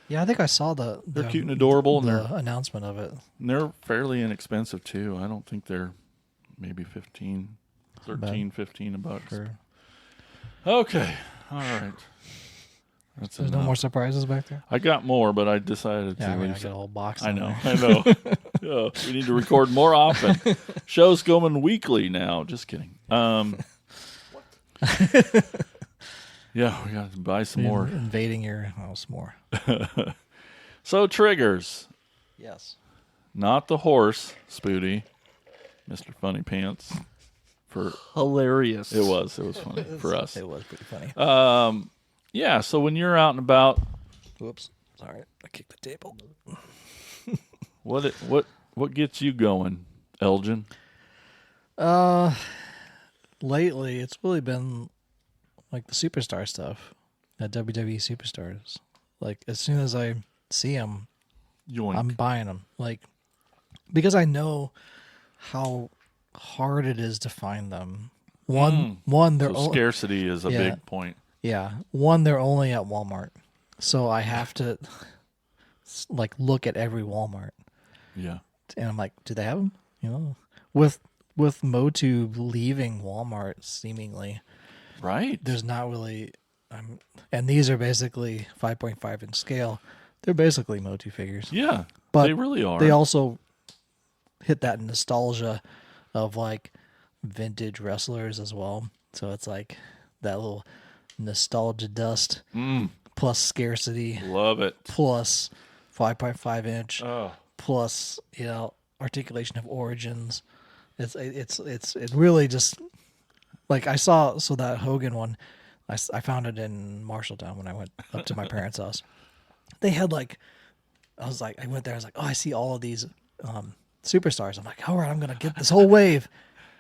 Yeah, I think I saw they're cute and adorable, and the announcement of it. they're fairly inexpensive too. I don't think they're maybe 13 $15. Sure. Okay, all right. That's There's enough. no more surprises back there? I got more, but I decided to. Yeah, I leave got a whole box. I in know, there. I know. Yeah, we need to record more often. Show's going weekly now. Just kidding. Yeah, we got to buy some more. Invading your house more. So triggers, Yes. not the horse, Spooty, Mr. Funny Pants. For Hilarious. it was funny for us. It was pretty funny. Yeah. So when you're out and about, Whoops. Sorry, I kicked the table. What gets you going, Elgin? Lately it's really been like the superstar stuff, that WWE superstars. Like as soon as I see them, Yoink. I'm buying them. Like because I know how hard it is to find them. One, they're So scarcity is a Yeah. big point. Yeah. One, they're only at Walmart. So I have to like look at every Walmart. Yeah. And I'm like, do they have them? You know, with Motu leaving Walmart seemingly, Right. there's not really and these are basically 5.5 in scale. They're basically Motu figures. Yeah. But they really are. They also hit that nostalgia of like vintage wrestlers as well. So it's like that little nostalgia dust plus scarcity Love it. plus 5.5 inch Oh. plus articulation of origins. It really just like I saw that Hogan one. I found it in Marshalltown when I went up to my parents' house. They had I went there. I was like, oh, I see all of these superstars. I'm like, all right, I'm gonna get this whole wave.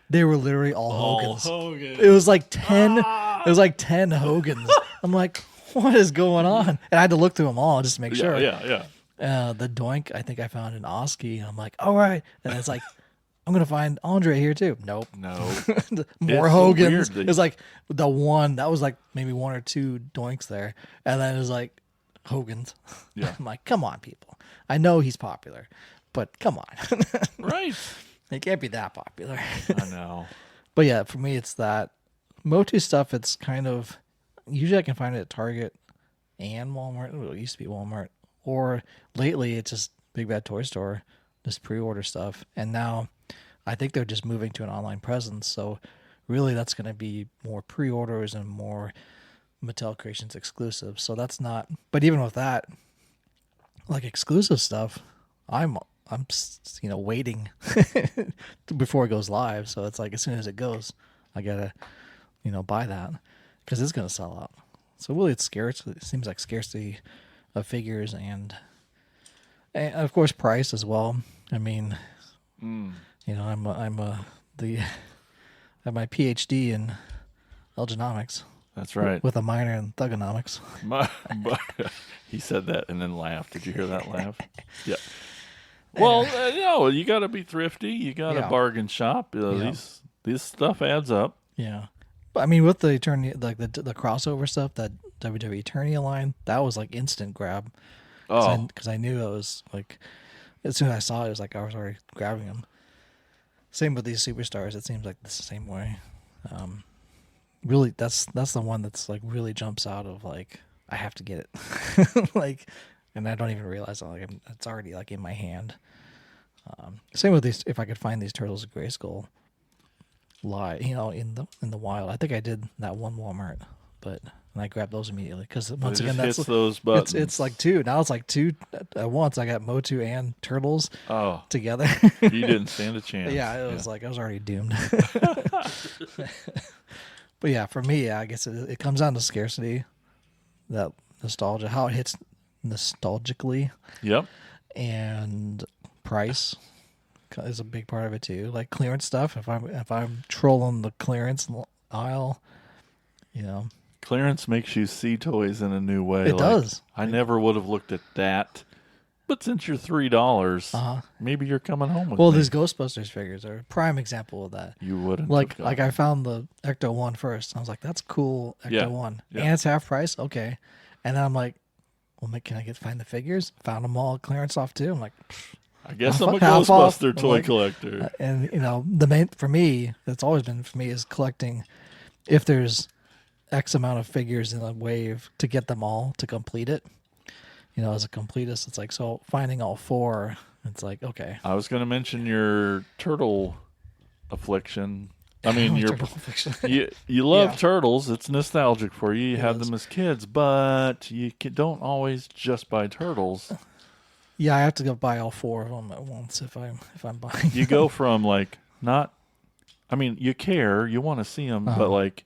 They were literally all Hogans. Hogan. It was like 10. It was like 10 Hogans. I'm like, what is going on? And I had to look through them all just to make sure. Yeah. The Doink, I think I found in Oski. I'm like, all right. And it's like, I'm going to find Andre here too. Nope. No. More It's so Hogans. weird that- It was like the one, that was like maybe one or two Doinks there. And then it was like Hogans. Yeah. I'm like, come on, people. I know he's popular, but come on. Right. He can't be that popular. I know. But yeah, for me, it's that Motu stuff. It's kind of, usually I can find it at Target and Walmart. Well, it used to be Walmart. Or lately, it's just Big Bad Toy Store, just pre-order stuff. And now I think they're just moving to an online presence. So really, that's going to be more pre-orders and more Mattel Creations exclusive. So that's not, but even with that, like exclusive stuff, I'm waiting before it goes live. So it's like as soon as it goes, I gotta buy that because it's gonna sell out. So really, it's scarce. It seems like scarcity of figures and of course price as well. I mean, I have my PhD in Elginomics. That's right. With a minor in thugonomics. He said that and then laughed. Did you hear that laugh? Yeah. Well, you got to be thrifty. You got to bargain shop. These stuff adds up. Yeah, but I mean, with the Eternia, like the crossover stuff, that WWE Eternia line, that was like instant grab. Because I knew it was like, as soon as I saw it, it was like I was already grabbing them. Same with these superstars. It seems like it's the same way. Really, that's the one that's like really jumps out of like I have to get it, like, and I don't even realize it's already like in my hand. Same with these. If I could find these Turtles of Grayskull live, in the wild, I think I did that one Walmart, and I grabbed those immediately because once again that's those buttons. It's like two now. It's like two at once. I got Motu and Turtles together. You didn't stand a chance. Yeah, it was like I was already doomed. But yeah, for me, I guess it comes down to scarcity, that nostalgia, how it hits nostalgically. Yep. And price is a big part of it too. Like clearance stuff. If I'm trolling the clearance aisle, Clearance makes you see toys in a new way. It does. I never would have looked at that. But since you're $3, maybe you're coming home with me. These Ghostbusters figures are a prime example of that. You wouldn't. Like I found the Ecto 1 first. I was like, that's cool, Ecto 1. Yeah. And it's half price? Okay. And then I'm like, well, can I find the figures? Found them all clearance off too. I'm like, I guess I'm a half off. Ghostbuster toy collector. And, the main, for me, it's always been for me, is collecting, if there's X amount of figures in a wave, to get them all, to complete it. As a completist, it's like, so finding all four, it's like, okay. I was going to mention your turtle affliction. I mean, you love turtles. It's nostalgic for you. You had them as kids, but you don't always just buy turtles. Yeah, I have to go buy all four of them at once if I'm buying. You go from you care, you want to see them, but like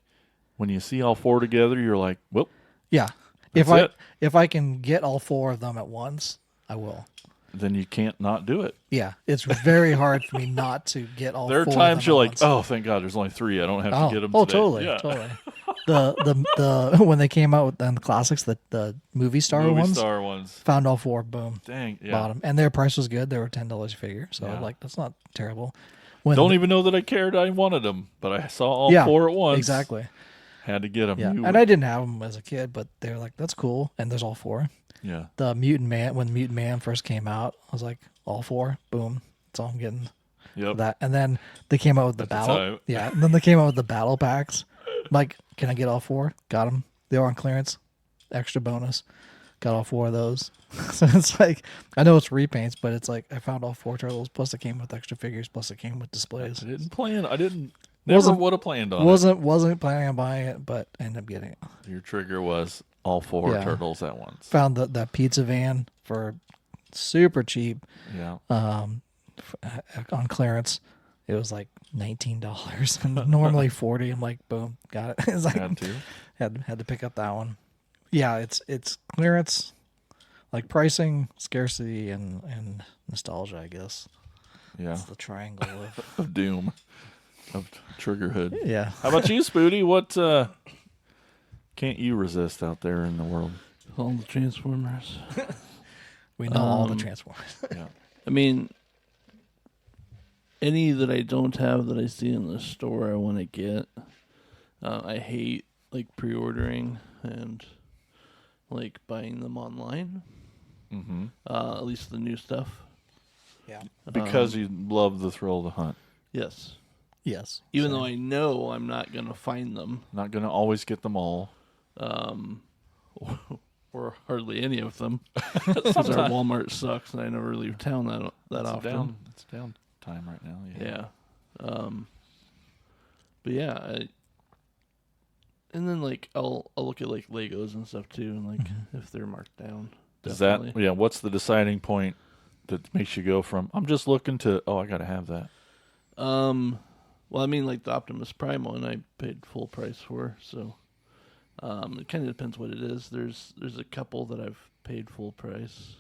when you see all four together, you're like, whoop. Yeah. That's if I can get all 4 of them at once, I will. Then you can't not do it. Yeah, it's very hard for me not to get all. There are 4 times of them you're at like, once. oh, thank God, there's only 3. I don't have to get them. Oh, today. totally, Yeah. totally. The when they came out with the classics, the movie star ones, found all 4. Boom, Dang, yeah. bought them, and their price was good. They were $10 a figure, so Yeah. like that's not terrible. When Don't even know that I cared. I wanted them, but I saw all yeah, 4 at once. exactly. Had to get them. Yeah, and I didn't have them as a kid, but they're like that's cool, and there's all 4. Yeah. The Mutant Man, when Mutant Man first came out, I was like all 4. Boom, that's all I'm getting. Yep. That, and then they came out with the At the battle. time. Yeah, and then they came out with the battle packs. I'm like, can I get all 4? Got them. They were on clearance. Extra bonus. Got all 4 of those. So it's like, I know it's repaints, but it's like I found all 4 turtles. Plus, it came with extra figures. Plus, it came with displays. I didn't plan. I didn't. Never would have planned on it. Wasn't planning on buying it, but I ended up getting it. Your trigger was all 4 Yeah. turtles at once. Found that pizza van for super cheap. Yeah. On clearance. It was like $19 and normally $40. I'm like, boom, got it. It's like, Had to. had to pick up that one. Yeah, it's clearance, like pricing, scarcity, and nostalgia. I guess Yeah. it's the triangle of Of doom. Of triggerhood. yeah. How about you, Spooty? What can't you resist out there in the world? All the Transformers. We know all the Transformers. Yeah. I mean, any that I don't have that I see in the store, I want to get. I hate like pre-ordering and like buying them online. Mm-hmm. At least the new stuff. Yeah. Because you love the thrill of the hunt. Yes. Yes. Even though I know I'm not gonna find them, Not going to always get them all. or hardly any of them, because our Walmart sucks and I never leave town that often. It's down time right now. Yeah. But yeah, and then like I'll look at like Legos and stuff too, and like if they're marked down. Is Definitely. what's the deciding point that makes you go from I'm just looking to I got to have that? Well, I mean, like the Optimus Prime one, I paid full price for, so it kind of depends what it is. There's a couple that I've paid full price.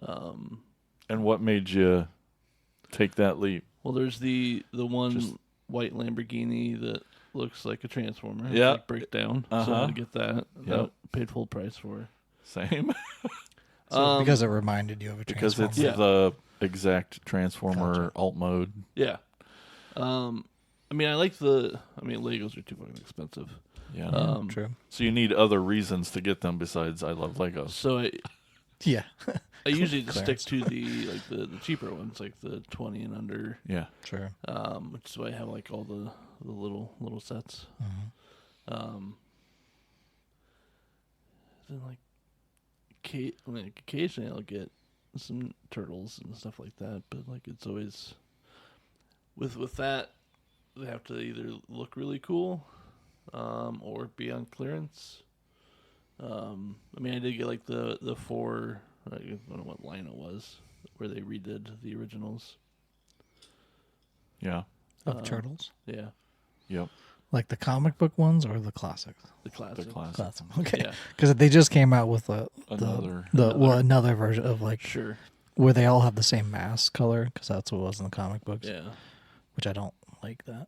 And what made you take that leap? Well, there's the one Just- white Lamborghini that looks like a Transformer. Yeah. Like breakdown. So Uh-huh. to get that, Yep. paid full price for. Same. So because it reminded you of a Because Transformer. it's Yeah. the exact Transformer Gotcha. alt mode. Yeah. I mean, Legos are too fucking expensive. Yeah. True. So you need other reasons to get them besides I love Legos. So Yeah. I usually just stick Clearance. to the cheaper ones, like the 20 and under. Yeah. True. Which is why I have like all the little sets. Then like, occasionally I'll get some turtles and stuff like that, but like it's always with that they have to either look really cool, or be on clearance. I mean, I did get like the 4. I don't know what line it was where they redid the originals. Yeah. Of turtles. Yeah, Yep. Like the comic book ones or the classics? the classic. The classic. Classic. Okay. Yeah, Because they just came out with Another. another version of like sure. where they all have the same mask color because that's what it was in the comic books. Yeah, Which I don't like that.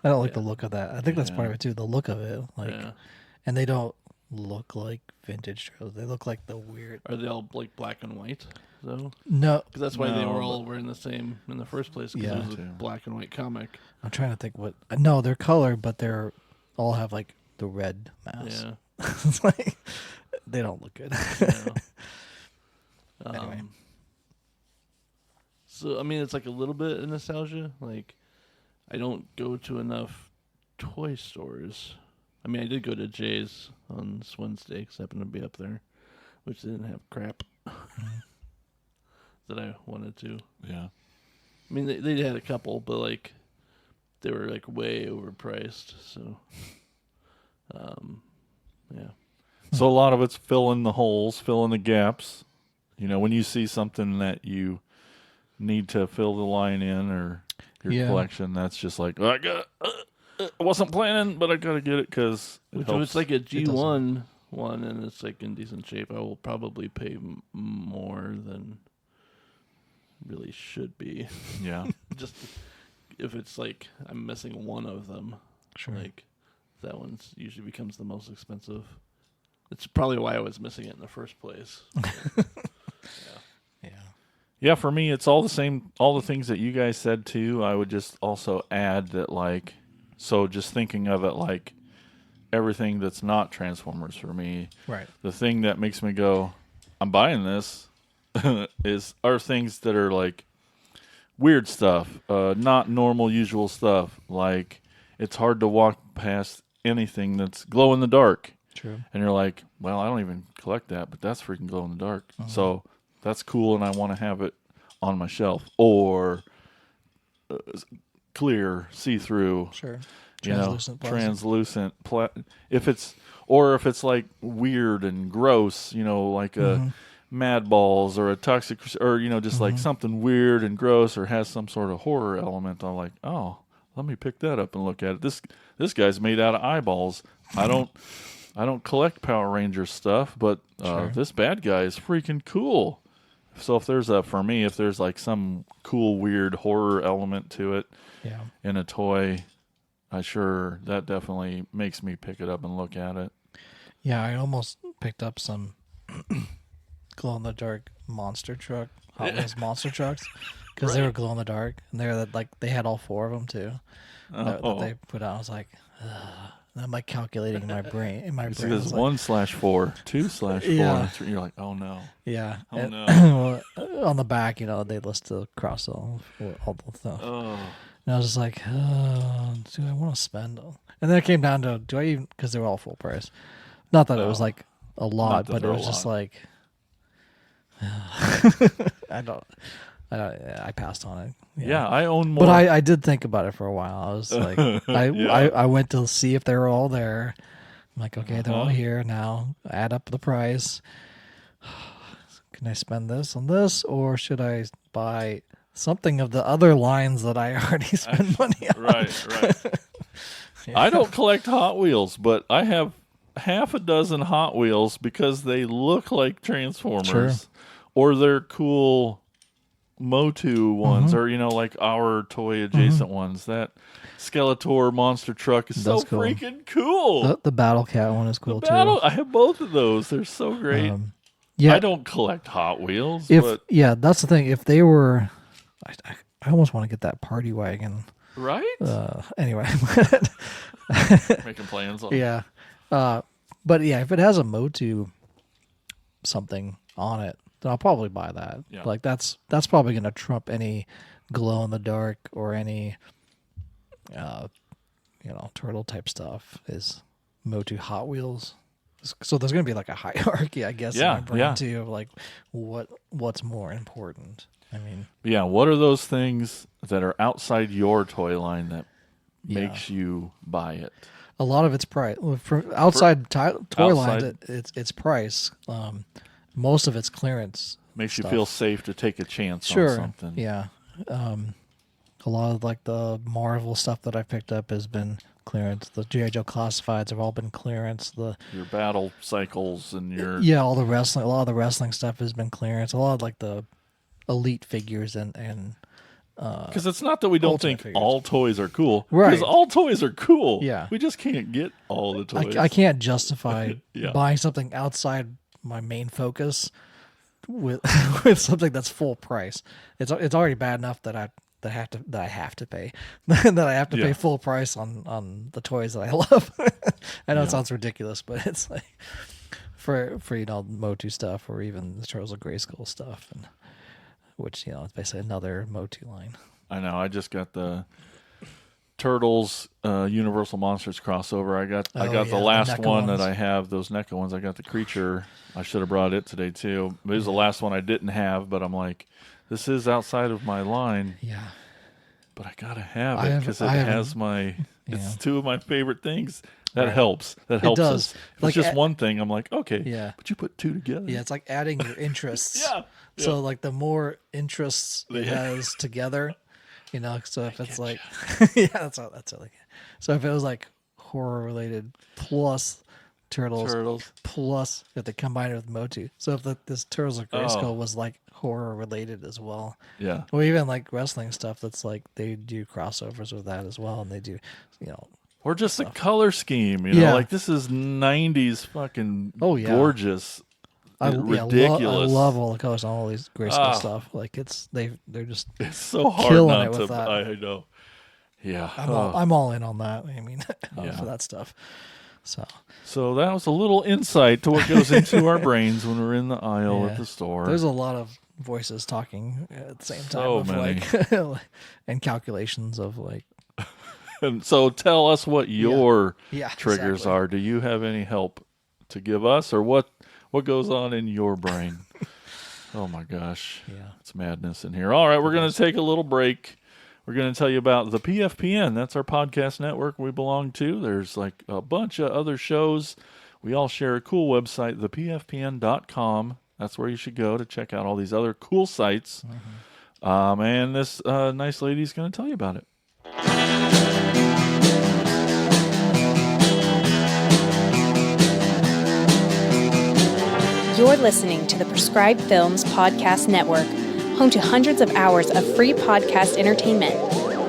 I don't like the Yeah. look of that. I think that's part Yeah. of it too. The look of it, like, yeah. and they don't look like vintage shows. They look like the weird. Are they all like black and white though? No, Because that's why they No, were all wearing the same in the first place. Because Yeah. it was a Too. black and white comic. I'm trying to think what. No, they're colored, but they're all have like the red mask. Yeah. It's like they don't look good. Yeah. Anyway. So I mean, it's like a little bit of nostalgia. Like, I don't go to enough toy stores. I mean, I did go to Jay's on this Wednesday because I happened to be up there, which didn't have crap that I wanted to. Yeah. I mean, they had a couple, but like they were like way overpriced. So, yeah, So a lot of it's filling the holes, filling the gaps. You know, when you see something that you need to fill the line in or your Yeah. collection, that's just like, I wasn't planning, but I got to get it because which was like a G1 one and it's like in decent shape, I will probably pay more than really should be. Yeah. Just if it's like I'm missing one of them, Sure. like that one's usually becomes the most expensive. It's probably why I was missing it in the first place. Yeah. Yeah, for me, it's all the same, all the things that you guys said too. I would just also add that, like, so just thinking of it like everything that's not Transformers for me, Right. the thing that makes me go, I'm buying this, are things that are like weird stuff, not normal, usual stuff. Like, it's hard to walk past anything that's glow in the dark. True. And you're like, well, I don't even collect that, but that's freaking glow in the dark. So that's cool, and I want to have it on my shelf. Or clear, see-through, Sure. you know, Translucent plastic. translucent. If it's like weird and gross, you know, like a Mad Balls or a Toxic, or, you know, just like something weird and gross, or has some sort of horror element, I'm like, oh, let me pick that up and look at it. This guy's made out of eyeballs. I don't collect Power Rangers stuff, but Sure. this bad guy is freaking cool. So if there's like some cool, weird horror element to it Yeah. in a toy, that definitely makes me pick it up and look at it. Yeah, I almost picked up some glow in the dark monster truck, Hot Wheels monster trucks, because they were glow in the dark, and they had all 4 of them too. That they put out. I was like, ugh. And I'm like calculating in my brain. It says 1/4, 2/4. Yeah. 3. You're like, oh no. Yeah. Oh, And- no. well, on the back, you know, they list the cross all the stuff. Oh. And I was just like, do I want to spend? And then it came down to, do I even, because they were all full price. Not that it was No. like a lot, that but it they're a was just lot. like, I passed on it. Yeah, I own more. But I did think about it for a while. I was like, I went to see if they were all there. I'm like, okay, they're all here now. Add up the price. Can I spend this on this, or should I buy something of the other lines that I already spent money on? Right. I don't collect Hot Wheels, but I have half a dozen Hot Wheels because they look like Transformers, Sure. or they're cool Motu ones, or, you know, like our toy adjacent ones. That Skeletor monster truck is so That's cool. freaking cool. The Battle Cat one is cool Battle, too. I have both of those. They're so great. Yeah, I don't collect Hot Wheels, if but yeah, that's the thing. If they were, I almost want to get that party wagon. right? Anyway, Making plans on yeah, but yeah, if it has a Motu something on it, then I'll probably buy that. Yeah. Like that's probably gonna trump any glow in the dark or any, turtle type stuff. Is Motu Hot Wheels. So there's gonna be like a hierarchy, I guess, in my brain too, of like what's more important. I mean, Yeah, what are those things that are outside your toy line that makes you buy it? a lot of it's price. For outside toy lines, outside- it's price. Most of it's clearance. Makes stuff. you feel safe to take a chance on Sure. something. Yeah. A lot of like the Marvel stuff that I picked up has been clearance. The G.I. Joe classifieds have all been clearance. Your battle cycles and your A lot of the wrestling stuff has been clearance. A lot of like the elite figures and because it's not that we don't Ultimate think figures. all toys are cool. Right. Because all toys are cool. Yeah. We just can't get all the toys. I can't justify Yeah. buying something outside my main focus with with something that's full price. It's already bad enough that I have to pay that I have to Yeah. pay full price on the toys that I love. I know it sounds ridiculous, but it's like for Motu stuff or even the Turtles of Grayskull stuff, and which it's basically another Motu line. I know. I just got the Turtles Universal Monsters crossover. I got the last NECA one ones. that I have. Those NECA ones. I got the Creature. I should have brought it today too. It was the last one I didn't have, but I'm like, this is outside of my line, Yeah. but I gotta have I it have- because it I haven't- has my. Yeah. It's two of my favorite things. That Right. helps. That helps does. us. If Like, it's just one thing, I'm like, okay. Yeah. But you put two together. Yeah, it's like adding your interests. Yeah. So like the more interests it Yeah. has together, so if it's like that's it. So if it was like horror related plus Turtles. Plus, if they combine it with Motu. So if this Turtles of Grayskull was like horror related as well. Yeah. Or even like wrestling stuff that's like they do crossovers with that as well. And they do, Or just the color scheme, like this is 90s fucking gorgeous. Ridiculous. I love all the colors on all these Grayskull stuff. Like they're just it's so hard killing not it with to. that. I know. Yeah, I'm all in on that. I mean, for that stuff. So that was a little insight to what goes into our brains when we're in the aisle at the store. There's a lot of voices talking at the same time. So many. And calculations of like. And so tell us what your triggers exactly. are. Do you have any help to give us, or what goes on in your brain? Oh my gosh. Yeah. It's madness in here. All right, we're going to take a little break. We're going to tell you about the PFPN. That's our podcast network we belong to. There's like a bunch of other shows. We all share a cool website, thepfpn.com. That's where you should go to check out all these other cool sites. Mm-hmm. And this nice lady is going to tell you about it. You're listening to the Prescribed Films Podcast Network, home to hundreds of hours of free podcast entertainment.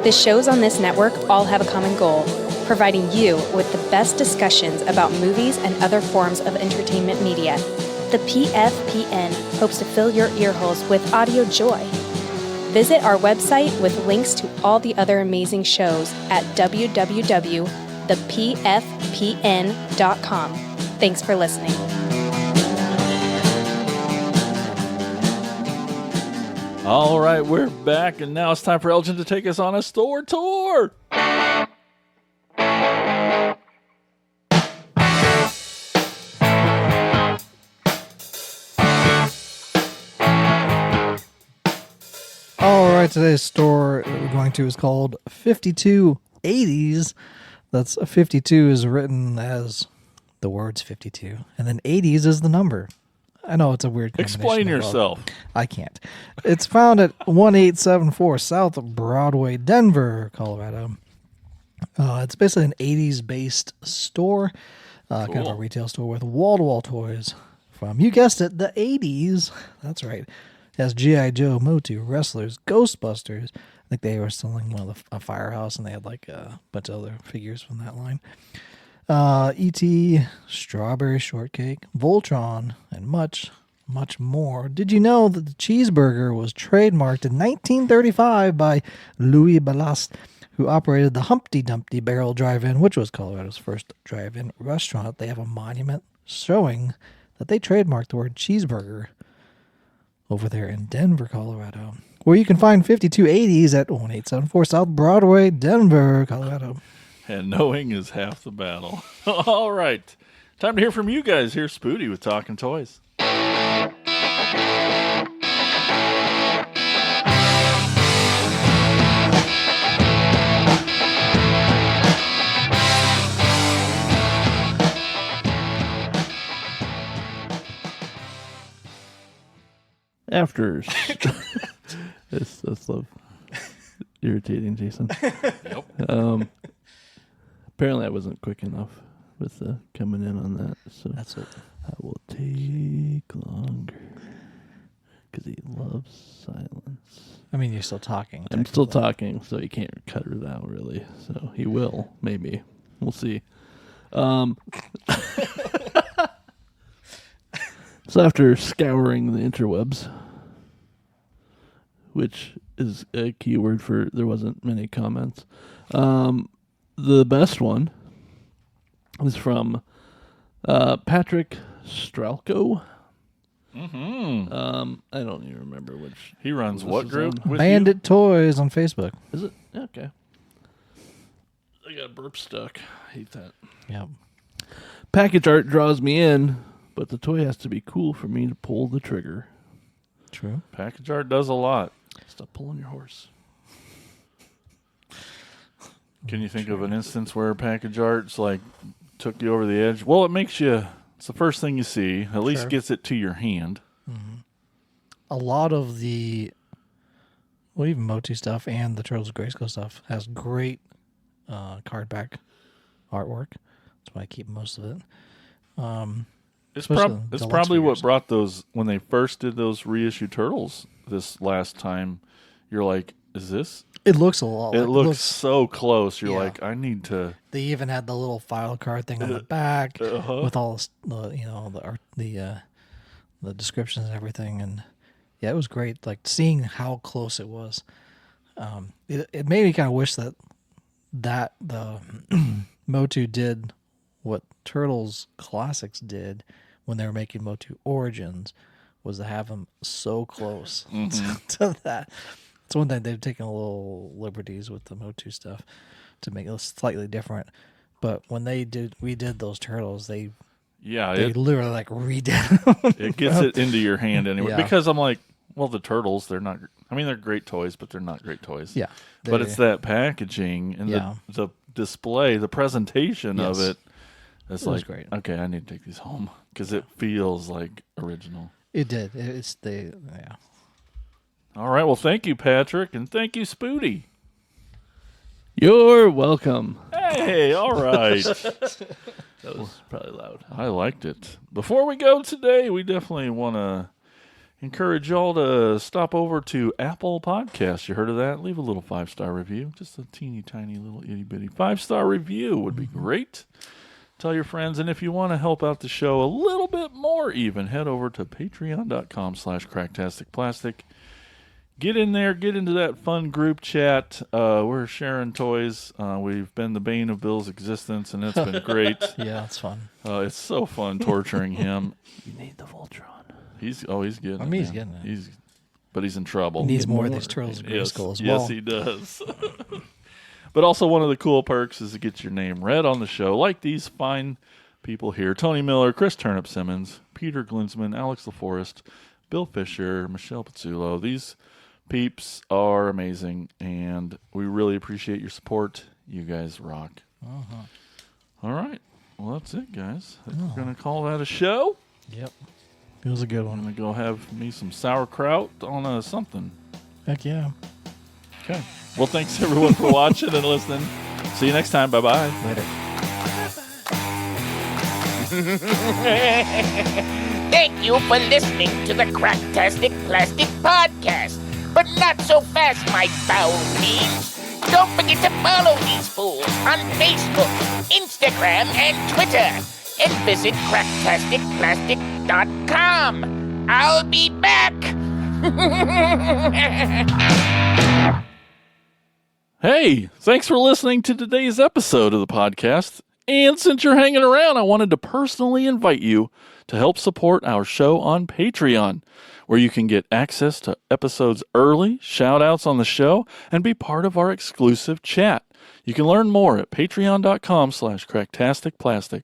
The shows on this network all have a common goal, providing you with the best discussions about movies and other forms of entertainment media. The PFPN hopes to fill your earholes with audio joy. Visit our website with links to all the other amazing shows at www.thepfpn.com. Thanks for listening. All right, we're back, and now it's time for Elgin to take us on a store tour. All right, today's store that we're going to is called 5280's. That's 52 is written as the words 52, and then 80's is the number. I know it's a weird combination. Explain yourself. I can't. It's found at 1874 South Broadway, Denver, Colorado. It's basically an 80s based store, kind of a retail store with wall-to-wall toys from, you guessed it, the 80s. That's right. It has G.I. Joe, Motu, Wrestlers, Ghostbusters. I think they were selling one of a Firehouse, and they had like a bunch of other figures from that line. E.T., Strawberry Shortcake, Voltron, and much, much more. Did you know that the cheeseburger was trademarked in 1935 by Louis Ballast, who operated the Humpty Dumpty Barrel Drive-In, which was Colorado's first drive-in restaurant? They have a monument showing that they trademarked the word cheeseburger over there in Denver, Colorado, where you can find 5280's at 1874 South Broadway, Denver, Colorado. And knowing is half the battle. All right. Time to hear from you guys. Here's Spooty with Talking Toys. After that's love irritating, Jason. Yep. Apparently, I wasn't quick enough with coming in on that, so That's it. I will take longer because he loves silence. I mean, you're still talking. I'm still talking, so he can't cut it out really. So he will, maybe. We'll see. So after scouring the interwebs, which is a keyword for there wasn't many comments, the best one is from Patrick Strelko. Mm-hmm. I don't even remember which. He runs this what is group? on. With Bandit you? Toys on Facebook. Is it? Yeah, okay. I got a burp stuck. I hate that. Yep. Package art draws me in, but the toy has to be cool for me to pull the trigger. True. Package art does a lot. Stop pulling your horse. Can you think of an instance where package art's like took you over the edge? Well, it makes you. It's the first thing you see. At least gets it to your hand. Mm-hmm. A lot of the, well, even Motu stuff and the Turtles of Grayskull stuff has great card back artwork. That's why I keep most of it. It's, especially the it's deluxe probably what figures. brought those, when they first did those reissue Turtles this last time, you're like, is this? It looks a lot. It Like, looks so close. You're Yeah. like, I need to. They even had the little file card thing on the back with all the the art, the descriptions and everything, and yeah, it was great. Like seeing how close it was. It made me kind of wish that the Motu did what Turtles Classics did when they were making Motu Origins, was to have them so close to that. It's one thing they've taken a little liberties with the Motu stuff to make it slightly different, but when we did those Turtles, they literally like redid them. It gets it into your hand anyway. Yeah. Because I'm like, well, the Turtles, they're not. I mean, they're great toys, but they're not great toys. Yeah, But it's that packaging and the display, the presentation of Yes. it. It's It was like, great. okay, I need to take these home because it feels like original. It did. It's the yeah. All right. Well, thank you, Patrick, and thank you, Spooty. You're welcome. Hey, all right. That was probably loud. I liked it. Before we go today, we definitely want to encourage y'all to stop over to Apple Podcasts. You heard of that? Leave a little 5-star review. Just a teeny tiny little itty bitty 5-star review would be great. Tell your friends, and if you want to help out the show a little bit more even, head over to patreon.com/cracktasticplastic. Get in there, get into that fun group chat. We're sharing toys. We've been the bane of Bill's existence, and it's been great. Yeah, it's fun. It's so fun torturing him. You need the Voltron. He's getting I it. mean, he's man. getting it. But he's in trouble. He needs more of these Turtles Grayskull as well. Yes, he does. But also one of the cool perks is to get your name read on the show, like these fine people here: Tony Miller, Chris Turnip Simmons, Peter Glinsman, Alex LaForest, Bill Fisher, Michelle Pizzulo. These peeps are amazing, and we really appreciate your support. You guys rock. All right. Well, that's it, guys. I think we're going to call that a show. Yep. It was a good I'm one. going to go have me some sauerkraut on something. Heck yeah. Okay. Well, thanks, everyone, for watching and listening. See you next time. Bye-bye. Later. Thank you for listening to the Cracktastic Plastic Podcast. But not so fast, my foul fiends. Don't forget to follow these fools on Facebook, Instagram, and Twitter. And visit cracktasticplastic.com. I'll be back. Hey, thanks for listening to today's episode of the podcast. And since you're hanging around, I wanted to personally invite you to help support our show on Patreon, where you can get access to episodes early, shout-outs on the show, and be part of our exclusive chat. You can learn more at patreon.com/cracktasticplastic.